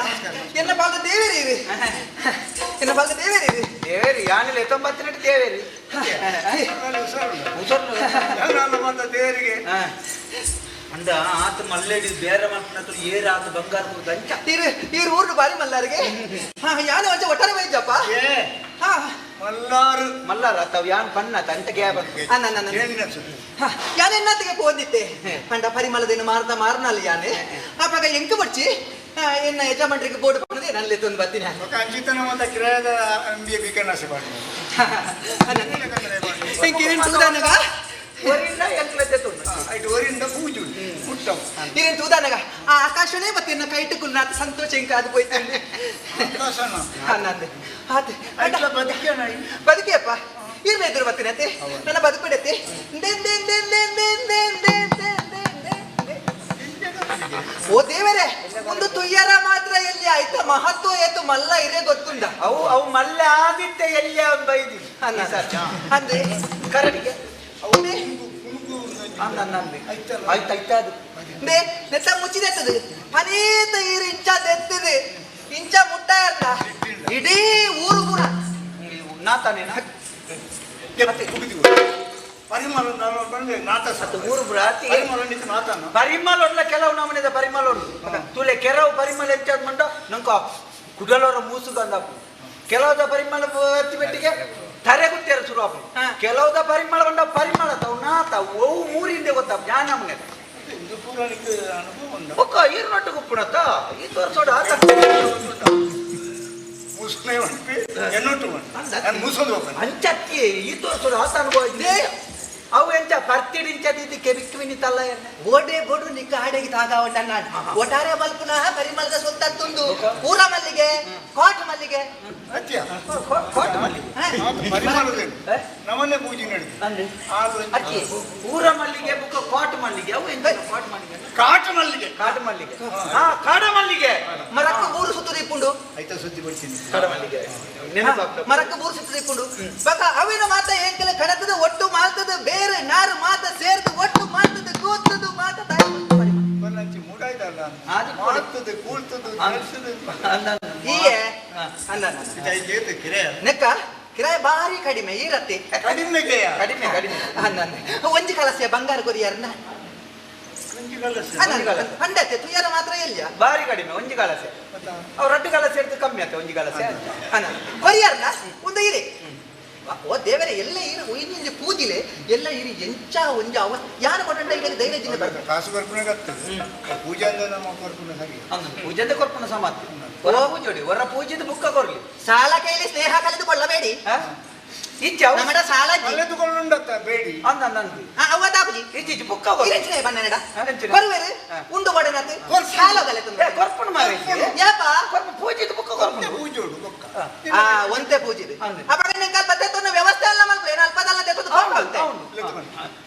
ಎನ್ನ ಬಾಲ್ದ ದೇವೇರಿ ಇರಿ ಎನ್ನ ಬಾಲ್ದ ದೇವೇರಿ ಇರಿ ದೇವೇರಿ ಯಾನಿಲ್ಲ 99 ದೇವೇರಿ ದೇವರಿಗೆ ಅಂದ ಆತ ಮಲ್ಲೇಡಿ ಬೇರೆ ಮಾಡ್ಕೊಂಡು ಏರ ಆತ ಬಂಗಾರ ದಂಚ ಈ ಊರು ಬಾರಿ ಮಲ್ಲಾರಿಗೆ ಯಾನು ಒಂಚ ಒಟ್ಟಾರೆ ವೈದ್ಯಪ್ಪ ಮಲ್ಲಾರು ಮಲ್ಲಾರ ತಾವ್ ಯಾನ್ ಬಣ್ಣ ತಂಟ ಗ್ಯಾಬ್ ಯಾನ್ ಎನ್ನತ್ತಿಗೆ ಪೋದಿತ್ತೆ ಪಂಡ ಪರಿಮಳದೇನು ಮಾರ್ದ ಮಾರ್ನಲ್ಲ ಯಾನೆ ಆಪಾಗ ಎಂಕ ಬಡ್ಚಿ ಎನ್ನ ಯಜಮಾನ್ರಿಗೆ ಬೋರ್ಡ್ ಬಂದಿದೆ ನಲ್ಲಿ ತಂದು ಬರ್ತೀನಿ ಅಂಚಿತನ ಮತ್ತೆ ಕಿರಾಯದ ಅಂಗಡಿಯ ಬಿಕನಾಸೆ ಮಾಡಿ ಕಿರಣ್ ತೂದಾನಗ ಒರಿಂದ ಎಂಕ್ಲತೆ ತುಂಡು ಐಟು ಒರಿಂದ ಪೂಜು ಮುಟ್ಟಂ ಕಿರಣ್ ತೂದಾನಗ ಆ ಆಕಾಶನೇ ಮತ್ತೆ ಎನ್ನ ಕೈಟುಕುಲ್ ನಾತ ಸಂತೋಷ ಎಂಕ ಅದು ಹೋಯ್ತಂದೆ ಆಕಾಶನ ಅನ್ನಂದೆ ಆತೆ ಐಟ್ಲ ಬದುಕ್ಯಾನ ಬದುಕಿಯಪ್ಪ ಇರ್ನ ಎದುರು ಬರ್ತೀನಿ ಅತ್ತೆ ನನ್ನ ಬದುಕ್ಬಿಡತ್ತೆ ಓ ದೇವರೇ ಒಂದು ತುಯ್ಯರ ಮಾತ್ರ ಎಲ್ಲಿ ಆಯ್ತಾ ಮಹತ್ವ ಏತು ಮಲ್ಲ ಇರೇ ಗೊತ್ತುಂಡ ಅವು ಮಲ್ಲ ಆದಿತ್ಯ ಎಲ್ಲಿ ಬೈದಿ ಅಂದ್ರೆ ಕರಡಿಗೆ ಅವನೇ ಆಯ್ತಾಯ್ತಾ ಅದು ನೆತ್ತ ಮುಚ್ಚಿದೆತ್ತದು ಅನೇತ ಈರು ಇಂಚ ದೆತ್ತಿದೆ ಇಂಚ ಮುಟ್ಟ ಅಲ್ಲ ಇಡೀ ಊರು ಕೂಡ ನಾತಾನೇನ ಪರಿಮಳ ಬಂದ್ರೆ ನಾತ ಅದು ಊರು ಬ್ರಾತಿ ಪರಿಮಳ ನಿಂತು ನಾತನ ಪರಿಮಳ ಒಡ್ಲ ಕೆಲವು ನಮ್ಮನೆದ ಪರಿಮಳ ಉಂಟು ತುಲೆ ಕೆರವು ಪರಿಮಳ ಎಂಚಾದ್ ಮಂಡ ನಂಕ ಕುಡಲವರ ಮೂಸುಗಂದ ಕೆಲವದ ಪರಿಮಳ ಎತ್ತಿ ಬೆಟ್ಟಿಗೆ ತರೆ ಗುತ್ತೇರ ಶುರು ಆಪ ಕೆಲವದ ಪರಿಮಳ ಬಂದ ಪರಿಮಳ ತಾವು ನಾತ ಅವು ಮೂರಿಂದ ಗೊತ್ತಾಪ ಯಾನ್ ನಮ್ಗೆ ಇದು ಪೂರಾಣಿಕ ಅನುಭವ ಉಂಟು ಒಕ್ಕ ಈರ್ನೊಟ್ಟು ಗುಪ್ಪುಣತ ಈ ತೋರ್ಸೋಡ ಮುಸ್ನೆ ಉಂಟು ಎನ್ನೊಟ್ಟು ಉಂಟು ಮುಸೋದು ಅಂಚತ್ತಿ ಈ ತೋರ್ಸೋಡ ಆತ ಅನುಭವ ಇದೆ ಅವು ಎಂಚ ಪರ್ತಿಡಿಂಚದಿದ್ದು ಕೆಬಿಕ್ವಿನಿತಲ್ಲ ಎನ್ನ ಓಡೆ ಬೋಡು ನಿಕ್ಕ ಹಾಡೆಗೆ ತಾಗಾವಟ ನಾನು ಒಟ್ಟಾರೆ ಬಲ್ಪುನ ಪರಿಮಳದ ಸುತ್ತತ್ತುಂಡು ಊರ ಮಲ್ಲಿಗೆ ಕೋಟ ಮಲ್ಲಿಗೆ ಅತ್ಯ ಕೋಟ ಮಲ್ಲಿಗೆ ಪರಿಮಳದೇನು ನಮ್ಮನ್ನೇ ಪೂಜೆ ನಡೆದು ಅಕ್ಕಿ ಊರ ಮಲ್ಲಿಗೆ ಬುಕ್ಕ ಕೋಟ ಮಲ್ಲಿಗೆ ಅವು ಎಂಚ ಕೋಟ ಮಲ್ಲಿಗೆ ಕಾಟ ಮಲ್ಲಿಗೆ ಕಾಡು ಮಲ್ಲಿಗೆ ಹಾ ಕಾಡ ಮಲ್ಲಿಗೆ ಮರಕ್ಕ ಊರು ಸುತ್ತು ಇಪ್ಪುಂಡು ಆಯ್ತಾ ಸುದ್ದಿ ಬರ್ತೀನಿ ಕಾಡ ಮಲ್ಲಿಗೆ ನೆನಪಾಗ್ತದೆ ಮರಕ್ಕ ಊರು ಸುತ್ತು ಇಪ್ಪುಂಡು ಬಕ ಅವಿನ ಮಾತ ಏಂಕೆಲ ಕಣತದ ಒಟ್ಟು ಮಾಲ್ತದ ಬೇರೆ ನಾರು ಮಾತ ಸೇರ್ದು ಒಟ್ಟು ಮಾತದ ಕೂತದು ಮಾತ ಬಲ್ಲಂಚಿ ಮೂಡಾಯ್ತಲ್ಲ ಅದು ಮಾಡ್ತದೆ ಕೂಳ್ತದೆ ನಡೆಸ್ತದೆ ಹೀಗೆ ಅಂದ ಇದೈತೆ ಕಿರೆ ನೆಕ್ಕ ಕಿರಾಯ ಬಾರಿ ಕಡಿಮೆ ಈರತ್ತೆ ಕಡಿಮೆಗೆ ಕಡಿಮೆ ಕಡಿಮೆ ಅಂದ ಒಂಜಿ ಕಲಸೆ ಬಂಗಾರ ಕೊರಿಯಾರನ್ನ ಅಂಡತ್ತೆ ತುಯ್ಯಾರ ಮಾತ್ರ ಎಲ್ಲಿಯ ಬಾರಿ ಕಡಿಮೆ ಒಂಜಿ ಕಾಲಸೆ ಅವ್ರು ರಡ್ಡು ಕಾಲಸೆ ಇರ್ತದೆ ಕಮ್ಮಿ ಆಗ್ತದೆ ಒಂಜಿ ಕಾಲಸೆ ಅನ್ನ ಕೊರಿಯಾರ್ನ ಒಂದು ಇರಿ ಓ ದೇವರೇ ಎಲ್ಲ ಇರು ಒಯ್ನಿಂದ ಪೂಜಿಲೆ ಎಲ್ಲ ಇರಿ ಎಂಚ ಒಂಜ ಅವ ಯಾರು ಕೊಟ್ಟಂಡ ಈಗ ಧೈರ್ಯದಿಂದ ಬರ್ತದೆ ಕಾಸು ಬರ್ಪುಣೆ ಆಗ್ತದೆ ಪೂಜಾ ಅಂದ್ರೆ ನಮ್ಮ ಬರ್ಪುಣೆ ಸರಿ ಪೂಜೆದ ಕೊರ್ಪಣ ಸಮಾಪ್ತಿ ಹೊರ ಪೂಜೆ ಹೊರ ಪೂಜೆದ ಬುಕ್ಕ ಕೊರ್ಲಿ ಸಾಲ ಕೈಲಿ ಸ್ನೇಹ ಕಳೆದುಕೊಳ್ಳಬೇಡಿ ಇಚ್ಚ ನಮ್ಮಡ ಸಾಲ ಕಳೆದುಕೊಳ್ಳುಂಡತ್ತ ಬೇಡಿ ಅಂದಂದಿ ಅವತಾಪುಜಿ ಇಚ್ಚಿ ಬುಕ್ಕ ಕೊರ್ಲಿ ಇರೆಂಚಿನ ಬನ್ನಡ ಎಂಚಿನ? ಕೊರುವೆರು ಉಂಡು ಬಡನತೆ ಸಾಲ ಗಲೆ ತುಂಬ ಕೊರ್ಪಣ ಮಾರಿ ಯಾಪ ಕೊರ್ಪ ಪೂಜೆದ ಬುಕ್ಕ ಕೊರ್ಪಣ ಪೂಜೋಡು ಬೊಕ್ಕ ಒಂತೆ ಪೂಜಿದೆ ಅಂದೆ. ಅವಾಗ ನಿಂಗೆ ಬತ್ತೆತ್ತೊಂದು ವ್ಯವಸ್ಥೆ ಎಲ್ಲ ಮಲ್ಪೆ ಅಲ್ಪದಲ್ಲ ತೆಗೆದು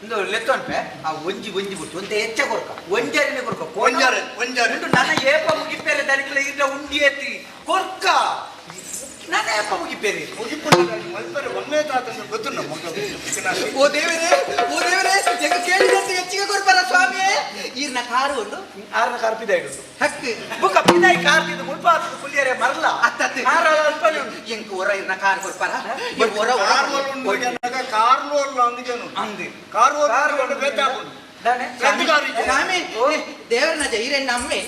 ಒಂದು ಲೆತ್ತೊನ್ಪೆ ಆ ಒಂಜಿ ಬಿಟ್ಟು ಒಂತೆ ಹೆಚ್ಚ ಕೊರ್ಕ ಒಂಜಾರಿನೇ ಕೊರ್ಕ ಒಂಜಾರೆ ಉಂಟು ನನ್ನ ಏಪ ಮುಗಿಪೇರೆ ದರಿಕಲ ಇರ್ಲ ಉಂಡಿ ಎತ್ತಿ ಕೊರ್ಕ ನನ್ನ ಏಪ ಮುಗಿಪೇರೆ ಮಲ್ಪರೆ ಒಮ್ಮೆ ತಾತಂದು ಗೊತ್ತು ನಮ್ಮ ಓ ದೇವರೇ ಎಂಗ ಕೇಳಿದಂತೆ ಹೆಚ್ಚಿಗೆ ಕೊಡ್ಬಾರ ಸ್ವಾಮಿಯೇ ಈರ್ನ ಕಾರು ಉಂಡು ಆರ್ನ ಕಾರ್ ಪಿದಾಯಿ ಉಂಟು ಹಕ್ಕು ಬುಕ್ಕ ಪಿದಾಯಿ ಕಾರ್ ಇದು ಮುಲ್ಪ ಕುಲಿಯರೆ ಮರಲ ಅತ್ತತ್ತೆ ಕಾರ್ ಅಲ್ಪನೆ ಉಂಟು ಎಂಕ ಹೊರ ಎಂಕಲ್ನ ಕಾರ್ ಕೊಡ್ಪಾರ ಕಾರ್ಲೋರ್ಲ ಅಂದಿಗೇನು ಅಂದಿ ಕಾರ್ಲೋರ್ ಬೇಕಾಗುದು ಸ್ವಾಮಿ ದೇವರನ ಜೈರಣ್ಣ ಅಮ್ಮೆ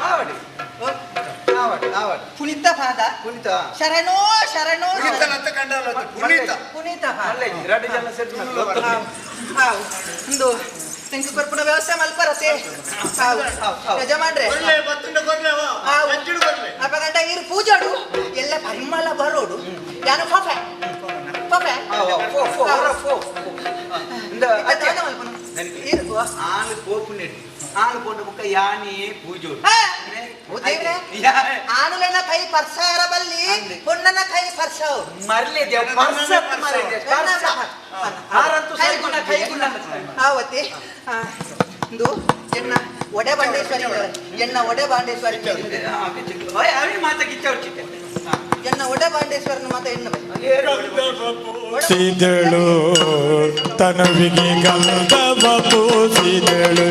ಆವಡಿ ಆವಡಿ ಪುನೀತ ಪಾದ ಕುಣಿತ ಶರಣೋ ಶರಣೋ ಪುನೀತ ಪುನೀತ ಪಾದ ಅಲ್ಲೇ ಎರಡು ಜನ ಸೇರಿ ಒಂದು ತೆಂಗು ಕೊರ್ಪುನ ವ್ಯವಸ್ಥೆ ಮಲ್ಪರತೆ ಯಜಮಾನ್ರೆ ಅಪಗಂಟ ಇರು ಪೂಜಾಡು ಎಲ್ಲ ಪರಿಮಳ ಬರೋಡು ಯಾನು ಫಫೆ ಫಫೆ ಆಳು ಕೋಪು ನೆಟ್ಟು ಆಳು ಕೊಂಡು ಮುಖ ಯಾನಿ ಪೂಜೋಡು ಆನುಲೆನ ಕೈ ಪರ್ಸಾರ ಬಲ್ಲಿ ಪೊಣ್ಣನ ಕೈ ಪರ್ಸವು ಮರ್ಲಿ ಆವತ್ತಿ ಇದು ಎನ್ನ ಒಡೆ ಬಾಂಡೇಶ್ವರಿ ಎನ್ನ ಒಡೆ ಬಾಂಡೇಶ್ವರಿ ಮಾತ ಕಿಚ್ಚ ಎನ್ನ ಒಡೆ ಬಾಂಡೇಶ್ವರನ ಮಾತ ಎನ್ನ ಸಿದಳು ತನುವಿಗೆ ಗಂಧವ ಪೂಸಿದಳು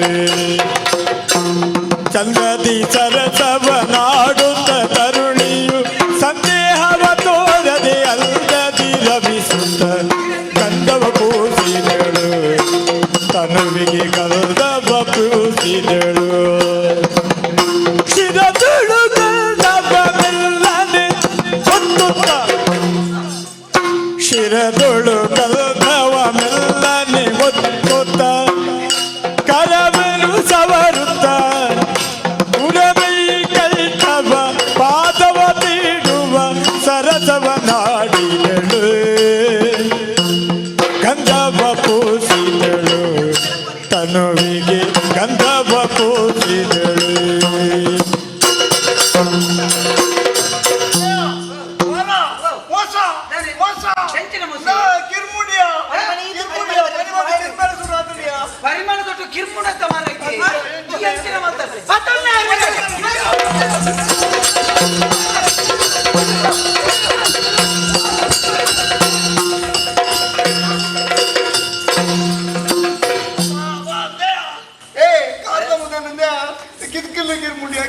ಚಂದ್ರದಿ ಸರಸವ ನಾಡುತ್ತ ತರುಣಿಯು ಸಂದೇಹವ ತೋರದೆ ಅಲ್ಲದಿ ರವಿಸುತ್ತ ಗಂಧವ ಪೂಸಿದಳು ತನುವಿಗೆ ಗಂಧವ ಪೂಸಿದಳು ಶಿರದುಳು ಗಂಧವ ಮೆಲ್ಲನೆ ಹೊತ್ತುತ್ತ ಶಿರದುಳು ಗಂಧವ ಮೆಲ್ಲನೆ ಹೊತ್ತುತ್ತ ಕರವನು ಸವರುತ್ತ ಉಡಮೈ ಕೈತವ ಪಾದವ ತೀಡುವ ಸರಸವ ನಾಡಿದಳು ಗಂಧವ ಪೂಸಿದಳು ತನುವಿಗೆ ಗಂಧವ ಪೂಸಿದಳು ಪರಿಮಾಣ ದೊಡ್ಡ ಕಿರ್ಮುಣ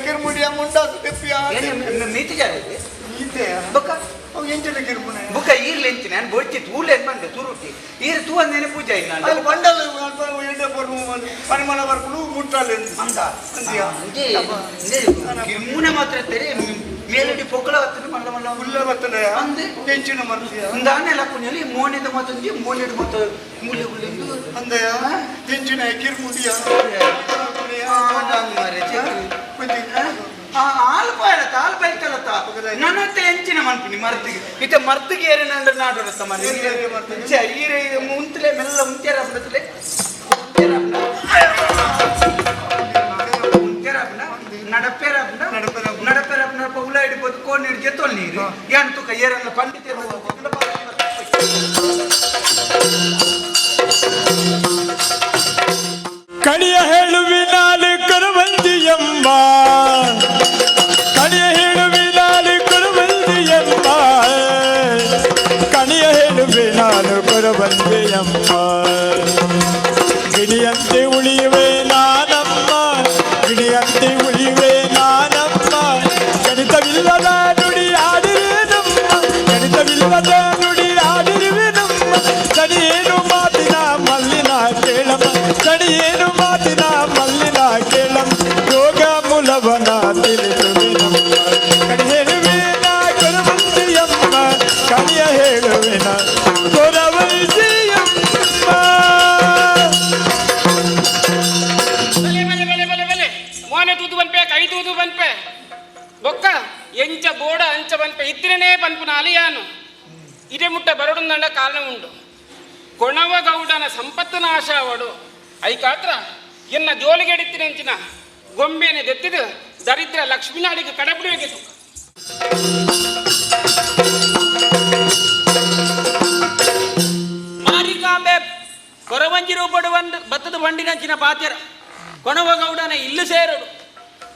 ಕಿರ್ಮುಡಿಯ ಮುಂಡಾಸು ತೆಪ್ಪಿಯ ನೀತಿ ಜಾರಿ ಬುಕ್ಕ ಈರ್ಲಿ ಎಂಚಿನ ನಾನು ಬೊಡ್ಚಿತ್ತು ಊರ್ಲೆ ಬಂದೆ ತುರುಟಿ ಈರು ತೂ ಅಂದೇನೆ ಪೂಜೆ ಇಲ್ಲ ಅಲ್ಲಿ ಬಂಡಲ್ ಎಣ್ಣೆ ಪರಿಮಳ ಬರ್ಕೊಂಡು ಮುಟ್ಟಾಲೆ ಕಿರ್ಮುನೆ ಮಾತ್ರ ತೆರೆ ಮೇಲಡಿ ಪೊಕ್ಕಳ ಬರ್ತದೆ ಮಲ್ಲ ಮಲ್ಲ ಹುಲ್ಲ ಬರ್ತದೆ ಅಂದೆ ಹೆಂಚಿನ ಮರ್ಸಿಯ ದಾನೆಲ್ಲ ಕುಣಿಯಲ್ಲಿ ಮೋನೆದ ಮತ್ತೊಂದು ಮೋನೆದು ಮತ್ತ ಮೂಲೆ ಹುಲ್ಲೆ ಅಂದೆಯ ಹೆಂಚಿನ ಕಿರ್ಮುಡಿಯ ಹಾಲು ಪಾಯಲತ್ತ ಹಾಲು ಬೈಕಲತ್ತ ನನ್ನತ್ತೆ ಹೆಂಚಿನ ಮನ್ಪಿನಿ ಮರ್ತಿಗೆ ಇತ ಮರ್ತಿಗೆ ಏರಿ ನಂಡ ನಾಟೋಡತ್ತ ಮನೆ ಈರೆ ಮುಂತಲೆ ಮೆಲ್ಲ ಉಂತ್ಯಾರ ಬಿಡತಲೆ ನಡಪೆರ ಉಲ್ಲ ಹಿಡಿಬೋದು ಕೋಣಿ ಹಿಡಿಗೆ ತೊಲ್ ನೀರು ಏನು ತುಕ ಏರೆಲ್ಲ ಪಂಡಿತ ಕಣಿಯ ಹೇಳುವಿನಾಲು ಕರುವಂದಿಯಮ್ಮ ಕಣಿಯ ಹೇಳುವಿನಾಲು ಕರುವಂದಿಯಮ್ಮ ಕಣಿಯ ಹೇಳುವಿನಾಲು ಕರುವಂದಿಯಮ್ಮ ಗಿಣಿಯಂತೆ ಉಳಿಯುವೆ ನಾನಮ್ಮ ಗಿಣಿಯಂತೆ ಉಳಿಯುವೆ ನಾನಮ್ಮ ಗಣಿತವಿಲ್ಲದ ನುಡಿ ಆಡಿರುವೆನಮ್ಮ ಗಣಿತವಿಲ್ಲದ ನುಡಿ ಆಡಿರುವೆನಮ್ಮ ಕಣಿಯೇನು ಮಾತಿನ ಮಲ್ಲಿನ ಕೇಳಮ್ಮ ಕಣಿಯೇನು ಮಾತಿನ ಮಲ್ಲಿನ ಕೇಳಮ್ಮ ಯೋಗ ಮೂಲವನ ತಿಳಿಸುವೆನಮ್ಮ ಕಣಿ ಹೇಳುವೇನ ಕೊರವಂದಿಯಮ್ಮ ಕಣಿಯ ಹೇಳುವೆನ ಕೊರವಂದಿಯಮ್ಮ ಮೋನೆ ತೂದು ಬನ್ಪೆ ಕೈ ತೂದು ಬನ್ಪೆ ಬೊಕ್ಕ ಎಂಚ ಬೋಡ ಅಂಚ ಬನ್ಪೆ ಇತ್ತಿನೇ ಬನ್ಪುನ ಅಲಿಯಾನು ಇದೇ ಮುಟ್ಟ ಬರಡುಂದಂಡ ಕಾರಣ ಉಂಡು ಕೊಣವ ಗೌಡನ ಸಂಪತ್ತು ನಾಶ ಅವಡು ಐಕಾತ್ರ ಎನ್ನ ಜೋಲಿಗೆಡಿತ್ತಿನೆಂಚಿನ ಗೊಂಬೆನೆ ದೆತ್ತಿದು ದರಿದ್ರ ಲಕ್ಷ್ಮೀನಾಡಿಗೆ ಕಡಬಿಡಿಗೆ ತುಕ ಮಾರಿಕಾಂಬೆ ಕೊರವಂಜಿ ರೂಪಡು ಬತ್ತದ ಬಂಡಿನಂಚಿನ ಪಾತ್ಯರ ಕೊಣವ ಗೌಡನ ಇಲ್ಲು ಸೇರಡು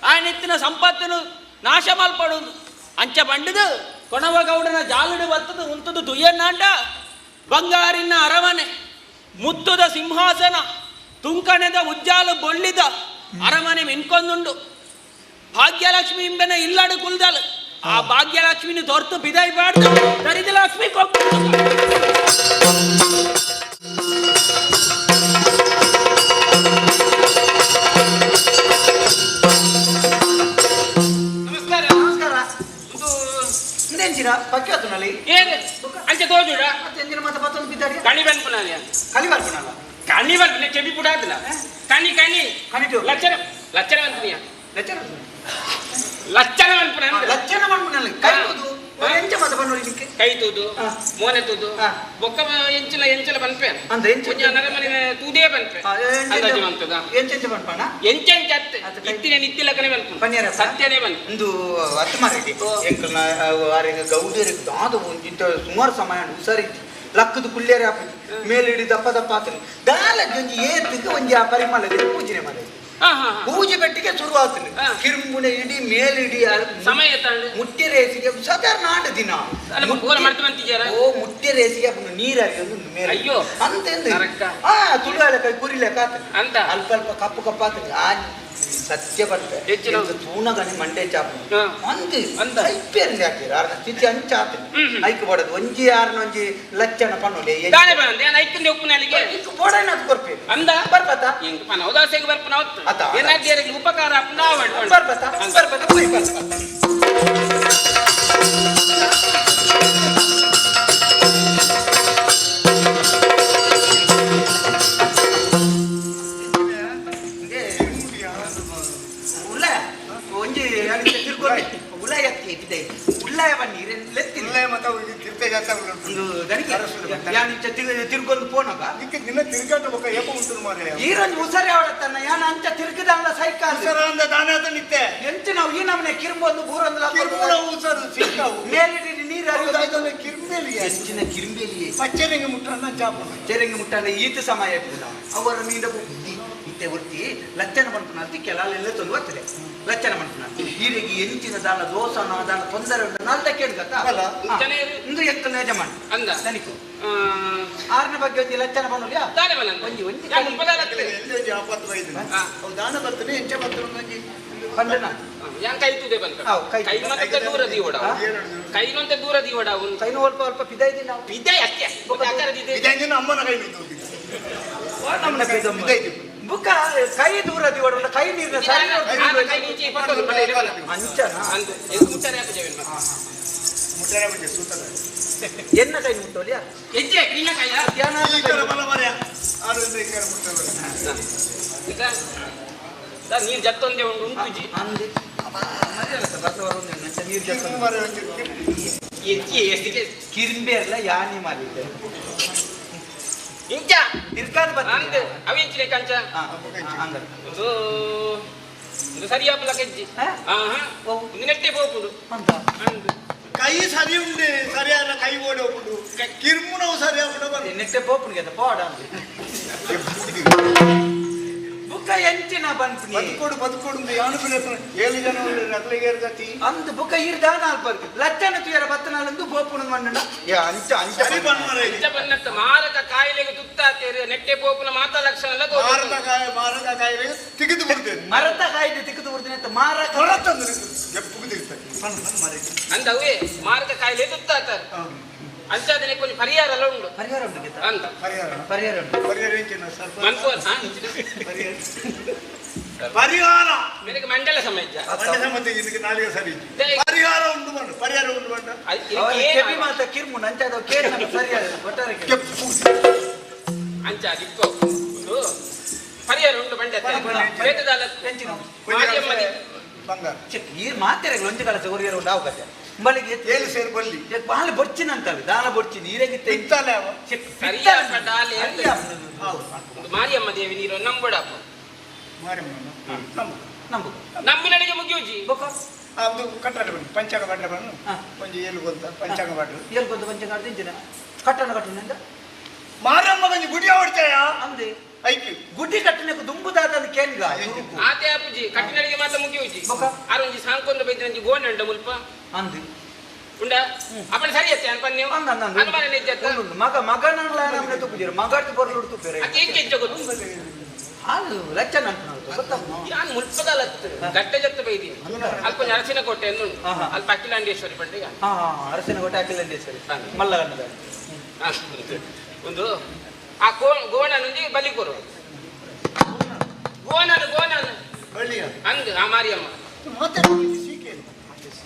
ಆಯನೆತ್ತಿನ ಸಂಪತ್ತನ್ನು ನಾಶ ಮಲ್ಪಡುವುದು ಅಂಚ ಬಂಡಿದು ಕೊಣವ ಗೌಡನ ಜಾಲಡು ಬತ್ತದ ಉಂತದು ದುಯ್ಯನ್ನಾಂಡ ಬಂಗಾರಿನ ಅರಮನೆ ಮುತ್ತುದ ಸಿಂಹಾಸನ ತುಂಕಣದ ಉಜ್ಜಾಲು ಬೊಳ್ಳಿದ ಅರಮನೆ ಮೆನ್ಕೊಂದುಂಡು ಭಾಗ್ಯಲಕ್ಷ್ಮಿ ಇಂಬೆನ ಇಲ್ಲಡು ಕುಲ್ದಲು ಆ ಭಾಗ್ಯಲಕ್ಷ್ಮಿನ ದೊರೆತು ಬಿದಾಯಿ ಮಾಡ್ದು ದರಿದ್ರ ಲಕ್ಷ್ಮಿ ನಮಸ್ಕಾರ ನಮಸ್ಕಾರ ಇದು ಇಂದೆಂಚಿನ ಪಕ್ಕೆ ಹೊತ್ತನಲ್ಲಿ ಏನು ಅಂಚೆ ತೋಜುಡ ಮತ್ತೆ ಎಂಜಿನ ಮತ್ತೆ ಮತ್ತೊಂದು ಬಿದ್ದಾಡಿ ಕಣಿ ಬನ್ಪುನಾಲಿ ಕಲಿ ಬರ್ಕೊಳಲ್ಲ ಕಣಿ ಬನ್ಪುನ ಕೆಬಿ ಪುಡಾದಿಲ್ಲ ಕಣಿ ಕಣಿ ಕಣಿಟು ಲಚ್ಚನ ಲಚ್ಚನ ಬನ್ಪುನಿಯ ಲಚ್ಚನ ಲಚ್ಚನ ಬನ್ಪುನ ಲಚ್ಚನ ಮಾಡ್ಬಿಡಲ್ಲ ಕೈದು ಎಂಚ ಮತ್ತೆ ಬಂದು ನಿಕ್ಕೆ ಕೈ ತೂದು ಮೋನೆ ತೂದು ಹಾ. ಬೊಕ್ಕ ಎಂಚಲ ಎಂಚಲ ಬನ್ಪೆ ಅಂದ್ರೆ ಎಂಚ ಕೊಂಚ ನರಮನೆ ತೂದೇ ಬನ್ಪೆ ಅಂದಾಜು ಬಂತದ ಎಂಚೆಂಚ ಬಂದ್ಪಾಣ ಎಂಚೆಂಚ ಅತ್ತೆ ಇತ್ತಿನ ನಿತ್ತಿಲಕನೆ ಬನ್ಪು ಬನ್ನಿಯರ ಸತ್ಯನೇ ಬನ್ಪು ಒಂದು ಹತ್ತು ಮಾರಿಗೆ ಎಂಕಲ್ನ ವಾರಿಗೆ ಗೌಡಿಯರಿಗೆ ದಾದ ಒಂದಿಂತ ಸುಮಾರು ಸಮಯ ಹುಷಾರಿತ್ತು ಲಕ್ಕದ ಕುಳ್ಳಿಯರೆ ಹಾಕಿ ಮೇಲೆ ಹಿಡಿ ದಪ್ಪ ದಪ್ಪ ಹಾಕಿ ದಾಲ ಒಂಜಿ ಏತಿಗೆ ಒಂಜಿ ಆ ಪರಿಮಳದ ಪೂಜನೆ ಮಾಡಿ ಹಾ ಹಾ ಹಾ ಪೂಜೆ ಬೆಟ್ಟಿಗೆ ಶುರು ಆಗ್ತದೆ ಹಾ. ಕಿರುಂಬುನೆ ಇಡಿ ಮೇಲಿಡಿ ಸಮಯ ಎತ್ತಾಂಡು ಮುಟ್ಟಿ ರೇಸಿಗೆ ಸಾಧಾರಣ ಆಟ ದಿನ ಅಲ್ಲ ಬೋರ ಮಾಡ್ತು ಬಂತಿದ್ಯಾರ ಓ ಮುಟ್ಟಿ ರೇಸಿಗೆ ನೀರಾಗಿ ಒಂದು ಮೇಲೆ ಅಯ್ಯೋ. ಅಂತೇಂದು ನರಕ. ತುಳುವಾಳ ಕೈ ಕುರಿಲೆಕ್ಕ ಆತದೆ ಅಂತ ಅಲ್ಪ ಅಲ್ಪ ಕಪ್ಪು ಕಪ್ಪು ಆತದೆ ಆ ಸತ್ಯ ಬರ್ತದೆ ಹೆಚ್ಚಿನ ತೂಣಗಣಿ ಮಂಡೆ ಚಾಪು ಹಾ. ಅಂದು ಅಂದ. ಐಪೇರ್ಲಿ ಹಾಕಿರ ಆರ್ನ ಸ್ಥಿತಿ ಅಂಚ ಆತದೆ ಹ್ಮ್. ಐಕ್ ಬಡದು ಒಂಜಿ ಆರ್ನ ಒಂಜಿ ಲಚ್ಚನ ಪನ್ನೊಲೆ ದಾನೆ ಬಂದೆ ನಾನು ಐಕಂದೆ ಉಪ್ಪುನಾಲಿಗೆ ಬೋಡನ ಅದು ಕೊರ್ಪೆ ಅಂದ ಬರ್ಬತ್ತಾ ಇಂಕ ಪನ ಉದಾಸೆಗೆ ಬರ್ಪನ ಹೊತ್ತು ಅತ್ತ. ಏನಾದ್ಯರಿಗೆ ಉಪಕಾರ ಅಪ್ಪನ ಬರ್ಬತ್ತಾ ಬರ್ಬತ್ತಾ ಹೋಯ್ ಬರ್ಬತ್ತಾ ಉಳ್ಳಾಯ ಒಂಜಿ ತಿರ್ಕೊಂಡು ಉಳ್ಳಾಯ ಎತ್ತಿ ಎತ್ತಿದೆ ಉಳ್ಳಾಯ ಬನ್ನಿ ಲೆತ್ತಿಲ್ಲ ಇಲ್ಲ ಮತ್ತೆ ಅವ್ರಿಗೆ ತಿರ್ತೆ ಜಾಸ್ತಿ ಒಂದು ದಣಿಗೆ ಯಾನಿಂಚ ತಿರ್ಗೊಂದು ಪೋನಗ ಅದಕ್ಕೆ ದಿನ ತಿರ್ಗಾಟ ಬೇಕಾ ಏಪ ಉಂಟು ಮಾರೆ ಈರೊಂದು ಉಸರಿ ಅವಡತ್ತನ್ನ ಯಾನ ಅಂಚ ತಿರ್ಗದಂಗ ಸೈಕಲ್ ಅಂದ ದಾನ ಅದ ನಿತ್ತೆ ಎಂಚ ನಾವು ಈ ನಮ್ಮನೆ ಕಿರುಂಬೊಂದು ಬೂರೊಂದು ಕಿರುಮೂಲ ಉಸರು ಸಿಗ್ತಾವು ಮೇಲಿಡಿ ನೀರು ಹೌದಾಯ್ತಲ್ಲ ಕಿರುಮೇಲಿಗೆ ಹೆಚ್ಚಿನ ಕಿರುಂಬೇಲಿಯೇ ಪಚ್ಚರಿಗೆ ಮುಟ್ಟನ್ನ ಚಾಪ ಚೆರಂಗಿ ಮುಟ್ಟಾለ ಈತ ಸಮಯ ಕೂಡ ಅವರ ಮೀಂದ ಬುದ್ಧಿ ಇತ್ತೆ ಒತ್ತಿ ಲಚ್ಚನ ಮನ್ಪುನಂತಿ ಕೆಲಲೆಲ್ಲ ತೊಂದು ಬರ್ತದೆ ಲಚ್ಚನ ಮನ್ಪುನಂತಿ ಹೀರಿಗೆ ಎಂಚಿನ ದಾನ ದೋಸನ ದಾನ ತೊಂದರೆ ಉಂಟು ನಾಲ್ಕ ಕೇಳ್ಗತ್ತ ಅಲ್ಲ. ಇಂದು ಎಂಕಲ್ ಯಜಮಾನ ಅಂದ ತನಿಖು ಆರನೇ ಬಗ್ಗೆ ಒಂಜಿ ಲಚ್ಚನ ಬನ್ನೋಲ್ಯಾ ದಾನೆ ಬನಂದ ಒಂಜಿ ಒಂಜಿ ಯಾ ಮುಪ್ಪದಾಲತ್ತೆ ಎಲ್ಲಿ ಆಪತ್ತು ಬೈದು ಅವು ದಾನ ಬರ್ತನೆ ಎಂಚ ಬರ್ತನೆ ಒಂದೊಂಜಿ ಬಂದನ ಯಾನ್ ಕೈ ತುದೆ ಬಂತ ಹೌ, ಕೈ. ಕೈ ಮತ್ತೆ ದೂರ ದೀವಡ ಕೈ ಮತ್ತೆ ದೂರ ದೀವಡ ಅವನು ಕೈನು ಅಲ್ಪ ಅಲ್ಪ ಪಿದ ಇದ್ದೀನಿ ನಾವು ವಿದ್ಯೆ ಅಷ್ಟೇ ಆಕಾರ ದಿದೆ ಇದಂಜಿನ ಅಮ್ಮನ ಕೈ ಬಿದ್ದು ಹೋಗಿದೆ ನಮ್ಮನ್ನ ಕೈದಮ್ಮ ಇದೈತಿ. ಬುಕ್ಕ ಕೈ ದೂರ ದಿವಡ ಕೈ ನೀರಿನ ಸರಿ ಕೈ ನೀಚೆ ಪಟ್ಟದು ಬಡ ಇರಲ್ಲ ಅಂಚನ ಅಂದು ಇದು ಮುಟ್ಟರೆ ಹಾಕು ಜೇವನ್ ಮುಟ್ಟರೆ ಬಗ್ಗೆ ಸೂತದ ಎನ್ನ ಕೈ ಮುಟ್ಟೋಲ್ಯಾ ಹೆಜ್ಜೆ ಕ್ರೀನ ಕೈಯ ಧ್ಯಾನ ಈ ಕರ ಬಲ ಮರ್ಯ ಆರು ಈ ಕರ ಮುಟ್ಟದ ಈಗ ದಾ ನೀರ್ ಜತ್ತೊಂದೆ ಉಂಟು ಜಿ ಅಂದಿ ಬರ್ತವರು ನೀರು ಜಾಸ್ತಿ ಮರ ಎತ್ತಿ ಎಸ್ತಿಗೆ ಕಿರಿಂಬೆ ಎಲ್ಲ ಯಾನಿ ಮಾಡಿದ್ದೆ ಇಂಚ ತಿರ್ಕಾದ ಅಂದು ಬಂದ ಅವಿಂಚಿನ ಕಂಚ ಹಂಗ ಒಂದು ಒಂದು ಸರಿಯಾಪಲ ಕೆಜ್ಜಿ ಹಾ? ಆಹಾ ಒಂದು ನೆಟ್ಟೆ ಹೋಗ್ಬಿಡು ಅಂತ ಅಂದು ಕೈ ಸರಿ ಉಂಡೆ ಸರಿಯಾದ ಕೈ ಓಡಿ ಹೋಗ್ಬಿಡು ಕಿರ್ಮುನವು ಸರಿ ಆಗ್ಬಿಡು ಬಂದು ನೆಟ್ಟೆ ಪೋಪುನಿಗೆ ಪೋಡ ಅಂತ ಬುಕ್ಕ ಎಂಚಿನ ಬನ್ಪುನಿ ಬದುಕೋಡು ಯಾನು ಬಿಡತ್ತ 7 ಜನ ನಕಲಿಗೆ ಗತಿ ಅಂದು ಬುಕ್ಕ ಇರ್ದಾನ ಅಲ್ಪ ಲಚ್ಚನ ತುಯರ ಬತ್ತನಾಲಂದು ಪೋಪುನ ಮಣ್ಣನ ಯಾ ಅಂಚ ಅಂಚ ಸರಿ ಬಂದ್ಮರ ಇಂಚ ಬಂದತ್ತ ಮಾರಕ ಕಾಯಿಲೆಗೆ ತುತ್ತಾತೇರಿ ನೆಟ್ಟೆ ಪೋಪುನ ಮಾತಾ ಲಕ್ಷಣ ಎಲ್ಲ ಮಾರಕ ಕಾಯಿಲೆ ತೆಗೆದು ಬಿಡ್ತೇನೆ ಮರತ ಕಾಯ್ದೆ ತಿಕ್ಕದು ಬಿಡ್ತೀನಿ ಅಂತ ಮಾರ ಹೊರತಂದ್ರೆ ಎಪ್ಪುಗೆ ತಿರ್ತಾರೆ ಮರೆ ಅಂದವೇ ಮಾರಕ ಕಾಯಿಲೆ ತುತ್ತಾತಾರೆ ಅಂಚಾದನೆ ಕೊಂಚ ಪರಿಹಾರ ಎಲ್ಲ ಉಂಟು ಪರಿಹಾರ ಉಂಟು ಗೀತಾ? ಅಂತ ಪರಿಹಾರ ಪರಿಹಾರ ಉಂಟು ಪರಿಹಾರ ಏನ ಸ್ವಲ್ಪ ಮನ್ಕೋರ್ ಪರಿಹಾರ ನಿನಗೆ ಮಂಡಲ ಸಮೇತ ಮಂಡ್ಯ ಮತ್ತೆ ಇದಕ್ಕೆ ನಾಲಿಗೆ ಸರಿ ಪರಿಹಾರ ಉಂಟು ಬಂದು ಪರಿಹಾರ ಉಂಟು ಬಂದ ಅವನಿಗೆ ಕೆಪಿ ಮಾತ ಕಿರ್ಮು ನಂಚಾದ ಕೇಳಿದ ಸರಿಯಾದ ಒಟ್ಟಾರೆ ಕೆಪ್ಪು ಅಂಚ ದಿಕ್ಕೋ ಪರಿಹಾರ ಉಂಟು ಬಂಡೆ ಬೇಟದಾಲ ಎಂಚಿನ ಮಾರಿಯಮ್ಮದಿ ಬಂಗಾರ ಚೆಕ್ ಈ ಮಾತೆರೆಗೆ ಒಂಜಿ ಕಾಲ ಸೌರಿಯರು ಉಂಡು ಅವಕಾಶ ಬಳಿಗೆ ಏಳು ಸೇರಿ ಬಲ್ಲಿ ಬಾಳ ಬೊಚ್ಚಿನ ಅಂತವೆ ದಾನ ಬೊಚ್ಚಿ ನೀರಾಗಿತ್ತೆ ಇತ್ತಾಲೆ ಅವ ಸರಿಯಾದ ಡಾಲೆ ಅಂತ ಒಂದು ಮಾರಿಯಮ್ಮ ದೇವಿ ನೀರು ನಂಬುಡಪ್ಪ ಮಾರಿಯಮ್ಮ ನಂಬು ನಂಬಿನಡಿಗೆ ಮುಗಿಯೋಜಿ ಬೊಕ್ಕ ಅದು ಕಟ್ಟಡ ಬನ್ನಿ ಪಂಚಾಂಗ ಬಾಟ್ಲೆ ಬನ್ನು ಹಾ. ಒಂಜಿ ಏಳು ಗೊಂತ ಪಂಚಾಂಗ ಬಾಟ್ಲು ಎಲ್ಲಿ ಬಂದು ಪಂಚ ಕಾಡ್ತಿಂಚಿನ ಕಟ್ಟಣ ಕಟ್ಟಣ ಮಾರಮ್ಮ ಗಂಜಿ ಗುಡಿಯ ಹೊಡ್ತಾಯ ಅಂದೆ ಐಕಿ ಗುಡ್ಡಿ ಕಟ್ಟಣಕ್ಕೆ ದುಂಬುದಾದ ಕೇಳಿಗ ಆತೆ ಅಪ್ಪುಜಿ ಕಟ್ಟಿನಡಿಗೆ ಮಾತ್ರ ಮುಗಿಯೋಜಿ ಬೊಕ್ಕ ಆರೊಂಜಿ ಸಾಂಕೊಂದ ಬೈದ್ರಂಜಿ ಗೋಣೆ ಉಂಡ ಮುಲ್ಪ ಅಂದೆ ಉಂಡ ಅಪ್ಪನ ಸರಿ ಅತ್ತೆ ಅನ್ಪನ್ಯವು ಅನುಮಾನ ನಿಜ ಮಗನ ನಮ್ಮನೆ ತುಪ್ಪಿದ್ದೀರ ಮಗಡ್ದು ಬರ್ಲು ತುಪ್ಪಿರ ಅಕ್ಕೆ ಹೆಂಗೆ ಗೊತ್ತು ಹಾಲು ಲಚ್ಚನ ಅಂತ ನಾವು ನಾನು ಮುಲ್ಪದಲ್ಲ ಗಟ್ಟೆ ಜೊತೆ ಬೈದೀನಿ ಅಲ್ಪ ಅರಸಿನ ಕೋಟೆ ಎಂದು ಅಲ್ಪ ಅಖಿಲಾಂಡೇಶ್ವರಿ ಪಂಡಿಗೆ ಅರಸಿನಕೋಟೆ ಅಖಿಲಾಂಡೇಶ್ವರಿ ಮಲ್ಲಗಣ್ಣದ ಒಂದು ಆ ಗೋಣನುಂಜಿ ಬಲಿ ಕೊರು ಗೋಣನು ಅಂದ್ ಆ ಮಾರಿಯಮ್ಮ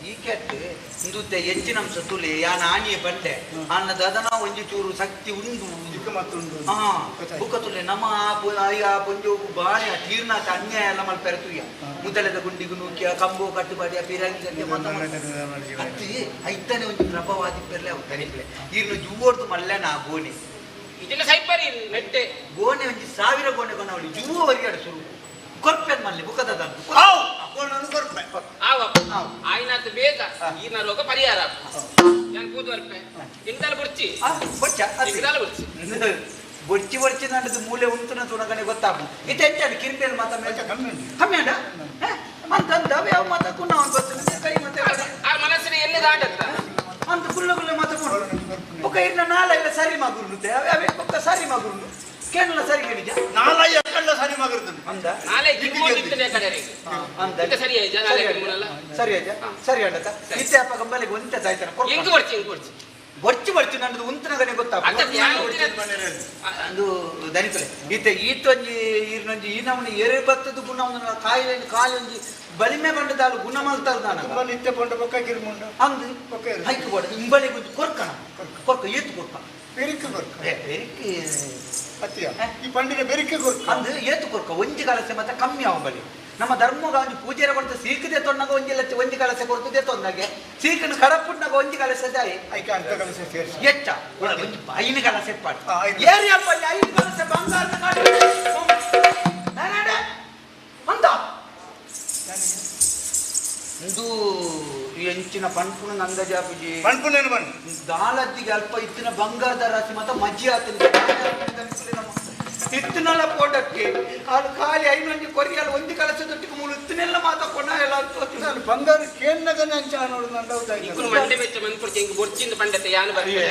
ಈ ಕೆಟ್ಟು ಇಂದುತ್ತೆ ಹೆಚ್ಚಿನ ಅಂಶ ತುಳಿ ಯಾನ ಆಣಿಯ ಬಂಡೆ ಅನ್ನ ದದನ ಒಂಜಿ ಚೂರು ಶಕ್ತಿ ಉಂಡು ಬುಕ್ಕ ತುಲೆ ನಮ್ಮ ಪೊಂಜು ಬಾಣೆ ತೀರ್ನಾಥ ಅನ್ಯಾಯ ಎಲ್ಲ ಮಲ್ ಪೆರತುಯ್ಯ ಮುದ್ದಲೆದ ಗುಂಡಿಗೂ ನೂಕಿಯ ಕಂಬು ಕಟ್ಟುಬಾಡಿಯ ಪಿರಂಗಿ ಅತ್ತಿ ಐತಾನೆ ಒಂದು ಪ್ರಭಾವಾದಿ ಪೆರ್ಲೆ ಅವು ಕರಿಪ್ಲೆ ಇರ್ನು ಜೂವರ್ದು ಮಲ್ಲೆನ ಆ ಗೋಣಿ ಇದೆಲ್ಲ ಸೈಪರಿ ನೆಟ್ಟೆ ಗೋಣೆ ಒಂಜಿ 1000 ಗೋಣೆ ಕೊನವಳಿ ಜೂವ ವರಿಯಾಡ ಶುರು ಕೊರ್ಪೆನ್ ಮಲ್ಲಿ ಬುಕ್ಕದ ಆಯ್ನಾತ್ ಬೇಗ ಈನ ರೋಗ ಪರಿಹಾರ ഞാൻ കൂതുവർപ്പേ ಇಂದಲ್ ಬುರ್ಚಿ ಇಂದಲ್ ಬುರ್ಚಿ ಬೊಡ್ಚಿ ಬೊಡ್ಚಿ ನನ್ನದು ಮೂಲೆ ಉಂಟುನ ತುಣಗನೆ ಗೊತ್ತಾಗು ಇದೆಂಟದು ಕಿರ್ಪೇಲ್ ಮಾತ ಕಮ್ಮಿ ಅಂಡ ಮಂತಂದ ಯಾವ ಮಾತ ಕುನ್ನ ಅವನು ಗೊತ್ತಿಲ್ಲ ಕೈ ಮತ್ತೆ ಆ ಮನಸ್ಸಿನ ಎಲ್ಲಿ ದಾಟತ್ತ ಅಂತ ಕುಲ್ಲ ಕುಲ್ಲ ಮಾತ ಬುಕ್ಕ ಇನ್ನ ನಾಳೆ ಎಲ್ಲ ಸರಿ ಮಗುರುತ್ತೆ ಅವೇ ಬುಕ್ಕ ಸರಿ ಮಗುರು ಕೇಳಲ್ಲ ಸರಿ ಕೇಳಿದ್ಯಾ ನಾಳೆ ಎಕ್ಕಲ್ಲ ಸರಿ ಮಗರ್ತದೆ ಅಂದ ನಾಳೆ ಗಿಮ್ಮೋದಿತ್ತನೆ ಕಡೆಗೆ ಅಂದ ಸರಿ ಆಯ್ತಾ ನಾಳೆ ಗಿಮ್ಮನಲ್ಲ ಸರಿ ಆಯ್ತಾ ಸರಿ ಅಂಡತ ಇತ್ತೆ ಅಪ್ಪ ಗಂಬಲಿಗೆ ಒಂತೆ ಸಾಯ್ತಾನೆ ಹೆಂಗ್ ಬರ್ಚಿ ಬೊಡ್ಚಿ ನನ್ನದು ಉಂತನಗನೆ ಗೊತ್ತಾಗ ಅದು ದನಿತಲೆ ಈತೆ ಈತೊಂಜಿ ಈರ್ನೊಂಜಿ ಈ ನಮ್ಮನೆ ಎರೆ ಬತ್ತದ ಗುಣ ಒಂದು ಕಾಯಿಲೆ ಕಾಲೊಂಜಿ ಬಲಿಮೆ ಬಂಡದಾಲು ಗುಣ ಮಲ್ತದ ನಾನು ನಿತ್ಯ ಪಂಡ ಪಕ್ಕ ಗಿರ್ಮುಂಡ ಅಂದು ಹೈಕ್ ಬೋಡ ಇಂಬಳಿ ಗುಂಜಿ ಕೊರ್ಕಣ ಕೊರ್ಕ ಏತು ಕೊರ್ಕ ಬೆರಿಕೆ ಕೊರ್ಕ ಬೆರಿಕೆ ಅತ್ತಿಯ ಈ ಪಂಡಿಗೆ ಬೆರಿಕೆ ಕೊರ್ಕ ಅಂದು ಏತು ಕೊರ್ಕ ಒಂಜಿ ಕಲಸೆ ಮತ್ತೆ ಕಮ್ಮಿ ಅವ ಬಲಿ ನಮ್ಮ ಧರ್ಮಗ ಒಂಜಿ ಪೂಜೆರ ಕೊಡ್ತ ಸೀಕದೆ ತೊಣ್ಣಗ ಒಂಜಿ ಕಲಸೆ ಕೊಡ್ತದೆ ತೊಂದಾಗೆ ಸೀಕನ ಕಡಪುಟ್ನಾಗ ಒಂಜಿ ಕಲಸೆ ದಾಯಿ ಐಕೆ ಅಂತ ಕಲಸೆ ಸೇರಿಸಿ ಎಚ್ಚ ಒಂಜಿ ಐನ ಕಲಸೆ ಪಾಟ್ ಏರಿ ಅಲ್ಪ ಐನ ಕಲಸೆ ಬಂಗಾರದ ಕಾಡಿ ನಾನಡೆ ಅಂತ ಇದು ಎಂಚಿನ ಪಂಪುನ ನಂದ ಜಾಪುಜಿ ಪಂಪುನೇನು ಬನ್ನಿ ದಾಳದ್ದಿಗೆ ಅಲ್ಪ ಇತ್ತಿನ ಬಂಗಾರದ ರಾಶಿ ಮತ್ತೆ ಮಜ್ಜಿ ಆತನ ಇತ್ತಿನಲ್ಲ ಪೋಟಕ್ಕೆ ಅದು ಖಾಲಿ ಐನೊಂಜಿ ಕೊರಿಯಲ್ಲ ಒಂದಿ ಕಲಸದೊಟ್ಟಿಗೆ ಮೂಲು ಇತ್ತಿನೆಲ್ಲ ಮಾತ ಕೊನ ಎಲ್ಲ ನಾನು ಬಂಗಾರ ಕೇನ್ನಗನ ಅಂಚ ಅನ್ನೋದು ನಂದು ಹೌದಾಗಿ ಇನ್ನು ಮಂಡೆ ಬೆಚ್ಚ ಮನ್ಪುಡ್ಚಿ ಹಿಂಗೆ ಬೊರ್ಚಿಂದ ಪಂಡತೆ ಯಾನು ಬರ್ತೀವಿ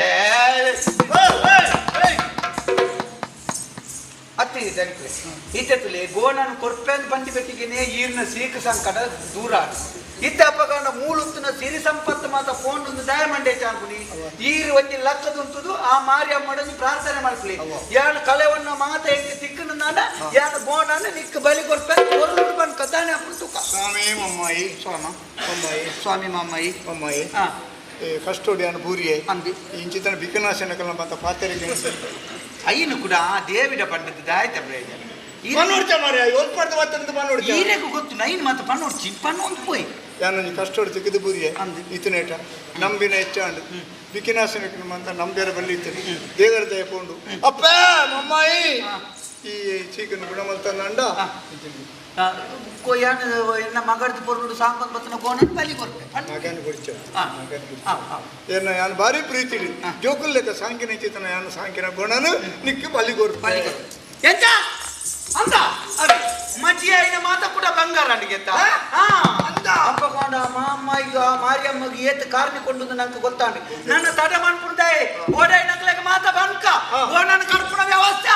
ಅತ್ತೆ ದನಿಕ್ಲೆ ಇತ್ತೆ ಗೋಣನು ಕೊರ್ಪೆಂದು ಬಂಡಿ ಬೆಟ್ಟಿಗೆನೆ ಈರ್ನ ಸೀಕ ಸಂಕಟ ದೂರ ಇತ್ತೆ ಅಪ್ಪಗಾಂಡ ಮೂಳುತ್ತಿನ ಸಿರಿ ಸಂಪತ್ತು ಮಾತ ಫೋನ್ ದಯ ಮಂಡೆ ಚಾನ್ಪುನಿ ಈರು ಒಂಜಿ ಲಕ್ಕದುಂಟುದು ಆ ಮಾರಿಯಮ್ಮಡನ್ನು ಪ್ರಾರ್ಥನೆ ಮಾಡ್ಲಿ ಯಾನು ಕಲೆವನ್ನ ಮಾತ ಹೆಂಗೆ ತಿಕ್ಕನ ನಾಡ ಯಾನು ಗೋಣನ ನಿಕ್ಕ ಬಲಿ ಕೊರ್ಪೆ ಕೊರ್ಲುಡು ಬಂದು ಕದ್ದಾನೆ ಅಪ್ಪುತ್ತುಕ ಸ್ವಾಮಿ ಮಮ್ಮಾಯಿ ಸ್ವಾಮಿ ಮಾಮಾಯಿ ಮಮ್ಮಾಯಿ ಹಾ ಕಷ್ಟೋಡಿಯಾನು ಬೂರಿಯೇ ಅಂದಿ ಇಂಚಿತನ ಬಿಕನಾಶನಕಲ್ಲ ಮಾತ ಪಾತ್ರೆಗೆ ಅಯ್ಯನು ಕೂಡ ದೇವಿಡ ಪಂಡದ್ದು ದಾಯ್ತ ಪ್ರಯೋಜನ ಪನ್ನೋಡ್ಚ ಮಾರ್ಯ ಒಲ್ಪಡ್ದು ಬತ್ತಂತ ಪನ್ನೋಡ್ಚ ಈರೆಗೂ ಗೊತ್ತು ನೈನ್ ಮಾತು ಪನ್ನೋಡ್ಚಿ ಪನ್ನೊಂದು ಪೋಯ್ ಯಾನೊಂದು ಕಷ್ಟೋಡು ತೆಗೆದು ಬೂರಿಯೇ ಅಂದಿ ಇತನೇಟ ನಂಬಿನ ಹೆಚ್ಚಾಂಡು ಬಿಕಿನಾಶನಕ್ಕೆ ಮಂತ ನಂಬೇರ ಬಲ್ಲಿ ಇತ್ತರಿ ದೇವರ ದಯ ಪೋಂಡು ಅಪ್ಪ ಮಮ್ಮಾಯಿ ಈ ಚೀಕನ ಗುಣಮಲ್ತಂದ ಕೊಯ್ಯಾನ ಎನ್ನ ಮಗಡ್ದು ಪೊರ್ಲು ಸಾಂಬನ್ ಬತ್ತನ ಗೋಣನ್ ಬಲಿ ಕೊರ್ಪೆ ಮಗನ ಗುಡಿಚ ಏನ ಯಾನು ಭಾರಿ ಪ್ರೀತಿ ಜೋಕಲ್ ಲೆಕ್ಕ ಸಾಂಕಿನ ಚಿತನ ಯಾನು ಸಾಂಕಿನ ಗುಣನು ನಿಕ್ಕಿ ಬಲಿ ಕೊರ್ಪೆ ಎಂತ ಅಂತ ಮಜ್ಜಿ ಐನ ಮಾತ ಕೂಡ ಬಂಗಾರ ಅಡಿಗೆತ್ತ ಅಪ್ಪಕೊಂಡ ಮಾಮ್ಮ ಈಗ ಮಾರಿಯಮ್ಮಗೆ ಏತ್ ಕಾರ್ಮಿಕೊಂಡು ನಂಗೆ ಗೊತ್ತಾಂಡಿ ನನ್ನ ತಡ ಮಾಡ್ಕೊಂಡೆ ಓಡೈ ನಕ್ಲೆಗೆ ಮಾತ ಬಂಕ ಓಡನ ಕರ್ಪುಣ ವ್ಯವಸ್ಥೆ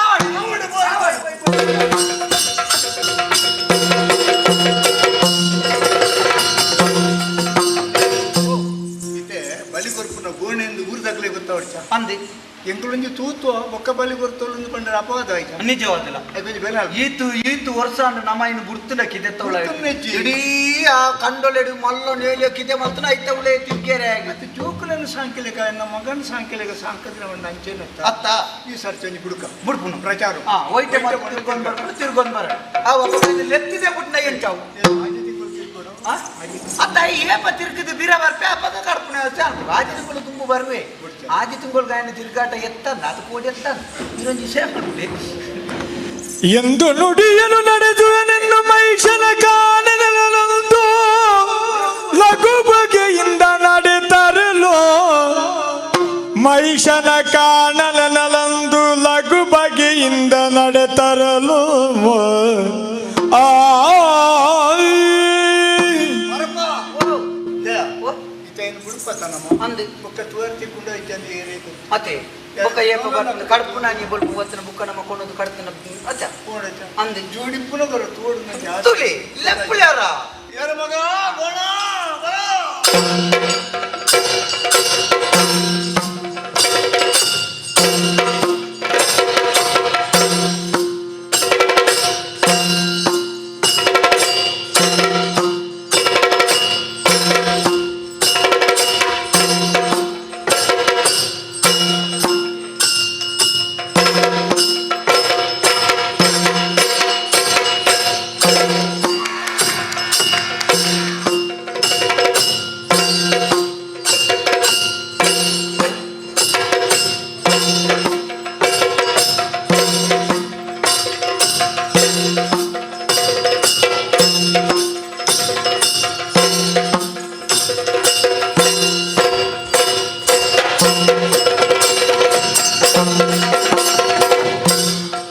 ಇದೆ ಬಲಿ ಕೊರ್ಪುನ ಗೋಣೆ ಎಂದು ಊರ್ದಾಗ್ಲೇ ಗೊತ್ತಾವಡ್ಚ ಅಂದಿ ಎಂಗಳೊಂದು ತೂತು ಬೊಕ್ಕ ಬಲಿ ಕೊರ್ತೊಂದು ಬಂದ್ರೆ ಅಪವಾದ ಆಯ್ತು ನಿಜವಾದಿಲ್ಲ ಈತು ವರ್ಷ ನಮ್ಮ ಇನ್ನು ಗುರ್ತುಲಕ್ಕಿದೆ ತವಳ ಇಡೀ ಆ ಕಂಡೊಲೆಡು ಮಲ್ಲ ನೇಲಿಯಕ್ಕಿದೆ ಮತ್ತು ಐತವಳೆ ತಿರ್ಗೇರೆ ಮತ್ತೆ ಜೋಕುಲನ್ನು ಸಾಂಕಿಲೆಕ ನಮ್ಮ ಮಗನ ಸಾಂಕಿಲೆಕ ಸಾಂಕದ್ರೆ ಒಂದು ಅಂಚೆನ ಅತ್ತ ಈ ಸರ್ಚಂಜಿ ಬುಡುಕ ಬುಡ್ಪುನು ಪ್ರಚಾರ ಒಯ್ಟೆ ತಿರ್ಗೊಂಡ್ ಬರ ಲೆತ್ತಿದೆ ಬುಟ್ನ ಎಂಚಾವು ಅತ್ತ ಏಪ ತಿರ್ಗಿದು ಬೀರ ಬರ್ಪೆ ಅಪ್ಪದ ಕರ್ಪಣೆ ಆದಿ ತಿಂಗಳು ತುಂಬು ಬರುವೆ ಆದಿ ತಿಂಗಳು ಗಾಯನ ತಿರುಗಾಟ ಎತ್ತಂದ ಅದು ಕೋಡಿ ಎತ್ತಂದ ಇದೊಂದು ವಿಷಯ ಮಾಡ್ಬಿಡಿ ಎಂದು ನುಡಿಯಲು ನಡೆದುವೆನೆನ್ನು ಮೈಷನ ಕಾನನಲೊಂದು ಲಘು ಬಗೆಯಿಂದ ನಡೆತರಲು ಮೈಷನ ಕಾನನಲೊಂದು ಲಘು ಬಗೆಯಿಂದ ನಡೆತರಲು ಈತೇನು ಬುಡುಪತನ ಬತ್ತನಮ್ಮ ಅಂದು ಬೊಕ್ಕ ತುವರ್ತಿ ಕುಂಡ ಇದ್ದಂದು ಏರೇಕು ಅತ್ತೆ ಬೊಕ್ಕ ಏಪ ಬರ್ತದೆ ಕಡುಪು ನಾನಿ ಬೊಲ್ಪು ಬತ್ತನ ಬುಕ್ಕ ನಮ್ಮ ಕೊಂಡೊಂದು ಕಡ್ತನ ಅಚ್ಚ ಕೋಣಚ ಅಂದು ಜೋಡಿ ಪುನಃ ಬರೋ ತೋಡು ನಂಗೆ ತುಲಿ ಲೆಪ್ಪುಳ್ಯಾರ ಯಾರ ಮಗ ಗೋಣ ಬರ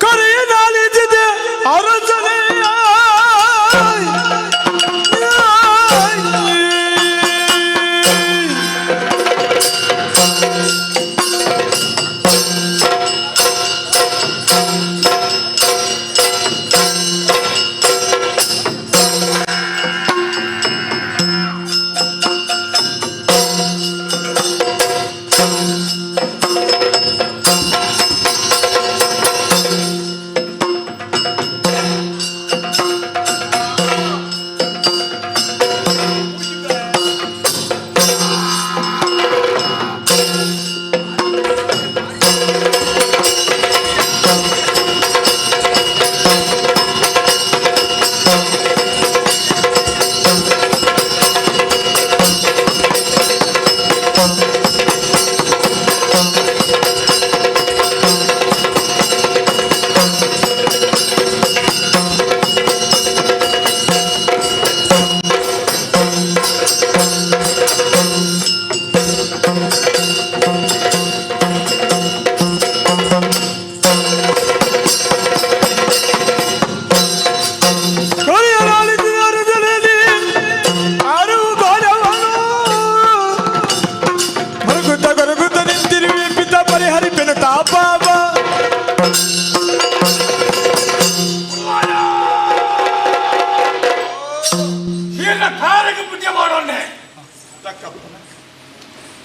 ಕರೆಯಲಾಲಿಸಿದೆ ಅರಸನೇ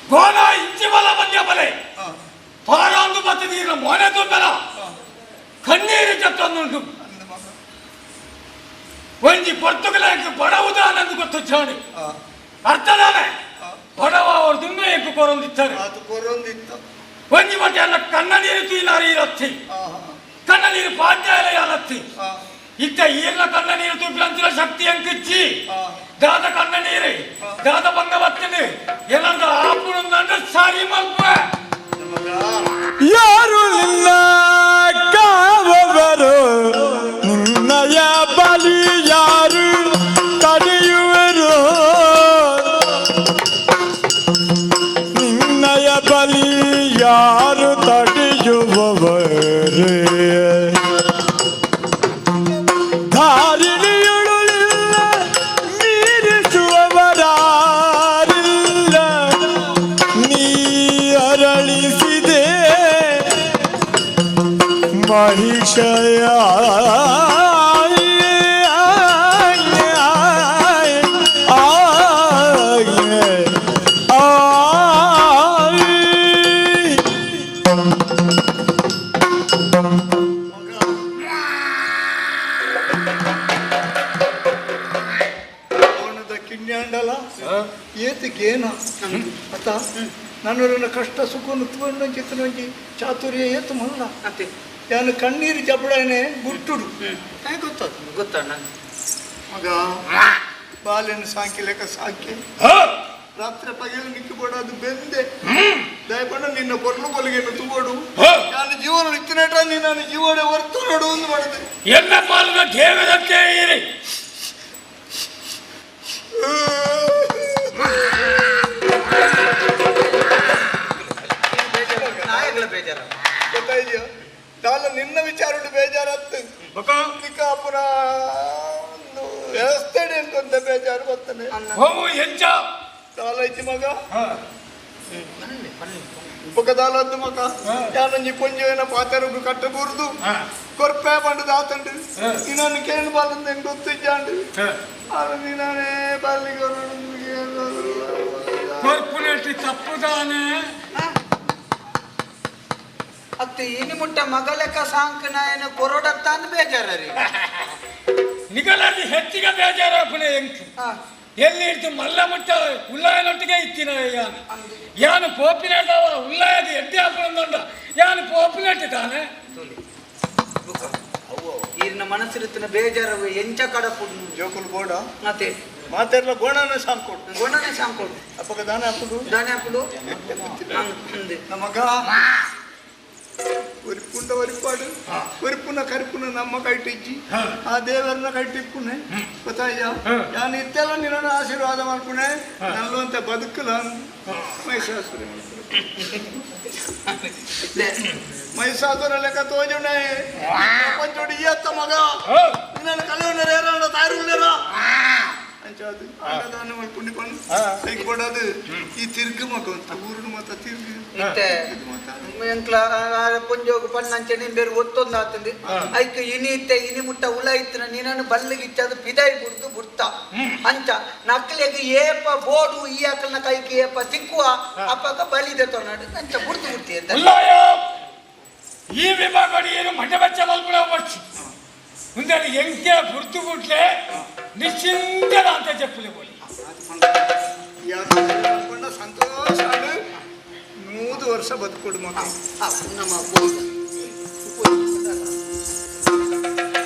ಗೋನ ಇಂಚಿ ಬಲ ಮಧ್ಯ ಬಲೆ ಪಾರಾಂದು ಮತ್ತೆ ನೀರು ಮೊನೆ ತುಂಬಲ ಕಣ್ಣೀರು ಚತ್ತೊಂದುಂಟು ಒಂಜಿ ಪೊರ್ತುಗಲಕ್ಕೆ ಬಡವುದಾನಂದು ಗೊತ್ತು ಚಾಣಿ ಅರ್ಥದಾನೆ ಬಡವ ಅವರು ತುಂಬ ಎಕ್ಕು ಕೊರೊಂದಿತ್ತಾರೆ ಒಂಜಿ ಮಟ್ಟೆ ಅಲ್ಲ ಕಣ್ಣ ನೀರು ತೀನಾರಿ ಇರತ್ತಿ ಕಣ್ಣ ನೀರು ಪಾಠ್ಯಾಲಯ ಅಲತ್ತಿ ಇತ್ತ ಈರ್ನ ಕಣ್ಣ ನೀರು ತುಪ್ಪಿಲಂತಿನ ಶಕ್ತಿ ಅಂಕಿಚ್ಚಿ ದಾದ ಕಣ್ಣ ನೀರು ದಾದ ಬಂಗ ಬತ್ತಿನಿ ಏನಂತ ಆಪುಣಂದ ಸಾರಿ ಮಗ್ಬ ಯಾರು ನಿನ್ನ ಕಾವವರು ನಿನ್ನಯ ಬಲಿ ಯಾರು ತಡೆಯುವರು ನಿನ್ನಯ ಬಲಿ ಯಾರು ತಡೆಯುವವರೇ ಧಾರಿಣಿಯುಳಿಲ್ಲ ಮೀರಿಸುವವರಾರಿಲ್ಲ ನೀ ಅರಳಿಸಿದೆ ಮಹಿಷಯ ಕಿಣ್ಯಾಂಡಲ ಏತಿಗೇನ ಅತ್ತ ನನ್ನೂರಿನ ಕಷ್ಟ ಸುಖವನ್ನು ತುಗೊಂಡಂಚಿತ್ತನಂಜಿ ಚಾತುರ್ಯ ಏತು ಮಲ್ಲ ಯಾನು ಕಣ್ಣೀರು ಜಬಡನೆ ಗುಟ್ಟುಡು ಗೊತ್ತದ ಗೊತ್ತಣ್ಣ ಮಗ ಬಾಲ್ಯನ ಸಾಂಕಿ ಲೆಕ್ಕ ಸಾಕಿ ರಾತ್ರಿ ಪಗಲು ನಿಕ್ಕು ಅದು ಬೆಂದೆ ದಯಪಡ ನಿನ್ನ ಕೊರ್ಲು ಕೊಲಿಗೆಯನ್ನು ತುಗೋಡು ನಾನು ಜೀವನ ಇತ್ತಿನೇಟ ನಾನು ಜೀವನ ಹೊರ್ತು ನೋಡು ಒಂದು ಮಾಡಿದೆ ಎಲ್ಲ ಪಾಲನ ಕೇವಲಕ್ಕೆ ಇರಿ ಗೊತ್ತಾಯ್ತು ಕಾಲ ನಿನ್ನ ವಿಚಾರ ಬೇಜಾರತ್ತು ಅಪ್ಪನ ವ್ಯವಸ್ಥೆ ಅನ್ಕೊಂತ ಬೇಜಾರು ಬರ್ತಾನೆ ಹೋಗು ಎಂಚ ಕಾಲ ಐತಿ ಮಗ ಉಪಕದಾಲದ್ದು ಮಗ ಯಾನಂಜಿ ಪೊಂಜೆನ ಪಾತೆರಗು ಕಟ್ಟಬೂರ್ದು ಕೊರ್ಪೆ ಬಂಡು ದಾತಂಡು ಇನ್ನೊಂದು ಕೇಳು ಬಾಲಂದ ಗೊತ್ತಿದ್ದಾಂಡು ಅದು ನೀನೇ ಬಾಲಿಗೆ ಕೊರ್ಪುನೆಟ್ಟಿ ತಪ್ಪುದಾನೆ ಅತ್ತೆ ಇನಿ ಮುಟ್ಟ ಮಗಲೆಕ್ಕ ಸಾಂಕನಾಯನ ಕೊರೋಡತ್ತ ಬೇಜಾರ ರೀ ನಿಗಲಲ್ಲಿ ಹೆಚ್ಚಿಗೆ ಬೇಜಾರಾಪನೆ ಎಂಕು ಎಲ್ಲಿ ಇರ್ತು ಮಲ್ಲ ಮುಟ್ಟ ಉಲ್ಲಾಯನೊಟ್ಟಿಗೆ ಇತ್ತಿನ ಯಾನು ಪೋಪಿನವ ಉಲ್ಲಾಯದ ಎಡ್ಡೆ ಹಾಕೊಂಡ ಯಾನು ಪೋಪಿನಟ್ಟಿ ತಾನೆ ಈರಿನ ಮನಸ್ಸಿರುತ್ತಿನ ಬೇಜಾರು ಎಂಚ ಕಡಪುಡು ಜೋಕುಲು ಬೋಡ ಮತ್ತೆ ಮಾತೆಲ್ಲ ಗೋಣನ ಸಾಂಕೋಡು ಗೋಣನೆ ಸಾಂಕೋಡು ಅಪ್ಪಗ ದಾನ ಹಾಕುದು ದಾನೆ ಹಾಕುಡು ನಮಗ ಒರಿಪುಂಡ ಒರಿಪಾಡು ಒರಿಪುನ ಕರಿಪುನ ನಮ್ಮ ಕೈಟಿಜ್ಜಿ ಆ ದೇವರನ್ನ ಕೈಟಿಪ್ಪುನೆ ಗೊತ್ತಾಯ್ಯ ನಾನು ಇತ್ತೆಲ್ಲ ನಿನ್ನ ಆಶೀರ್ವಾದ ಮಾಡ್ಪುಣೆ ನಲ್ಲು ಅಂತ ಬದುಕಲ ಮೈಸಾಸುರ ಮೈಸಾಸುರ ಲೆಕ್ಕ ತೋಜುಣೆ ಪಂಚೋಡಿ ಇಯತ್ತ ಮಗ ನಿನ್ನ ಕಲವನರ ಯಾರ ತಾಯಿರುಳ್ಳರ ಅಂಚಾದು ಅನ್ನದಾನ ಮಾಡ್ಕೊಂಡಿಕೊಂಡು ಕೈ ಕೊಡೋದು ಈ ತಿರ್ಗು ಮಗ ಅಂತ ಊರು ಮತ್ತ ತಿರ್ಗು ಪುಂಜೋಗು ಪಣ್ಣಂಚೆ ಬೇರೆ ಒತ್ತೊಂದು ಆತಂది ಐಕ್ ಇನಿ ಇತ್ತೆ ಇನಿ ಮುಟ್ಟ ಉಳ ಇತ್ತಿನ ನೀನನ್ನು ಬಲ್ಲಿಗೆ ಇಚ್ಚದು ಪಿದಾಯಿ ಬುಡ್ದು ಬುಡ್ತ ಅಂಚ ನಕ್ಕಲಿಗೆ ಏಪ ಬೋಡು ಈ ಅಕ್ಕಲ್ನ ಕೈಗೆ ಏಪ ಸಿಕ್ಕುವ ಅಪ್ಪಗ ಬಲಿದೆ ತೊನಾಡು ಅಂಚ ಬುಡ್ದು ಬುಡ್ತಿ ಅಂತ ಈ ವಿಭಾಗ ಏನು ಮಠ ಬಚ್ಚ ಮಲ್ಪುಳ ಬರ್ಚಿ ಮುಂದೆ ಎಂಕೆ ಬುಡ್ದು ಬುಡ್ಲೆ ನಿಶ್ಚಿಂತನ ಅಂತ చెప్పులే పోలి ಸಂತೋಷ 100 ವರ್ಷ ಬದುಕೊಡು ಮಗ ನಮ್ಮ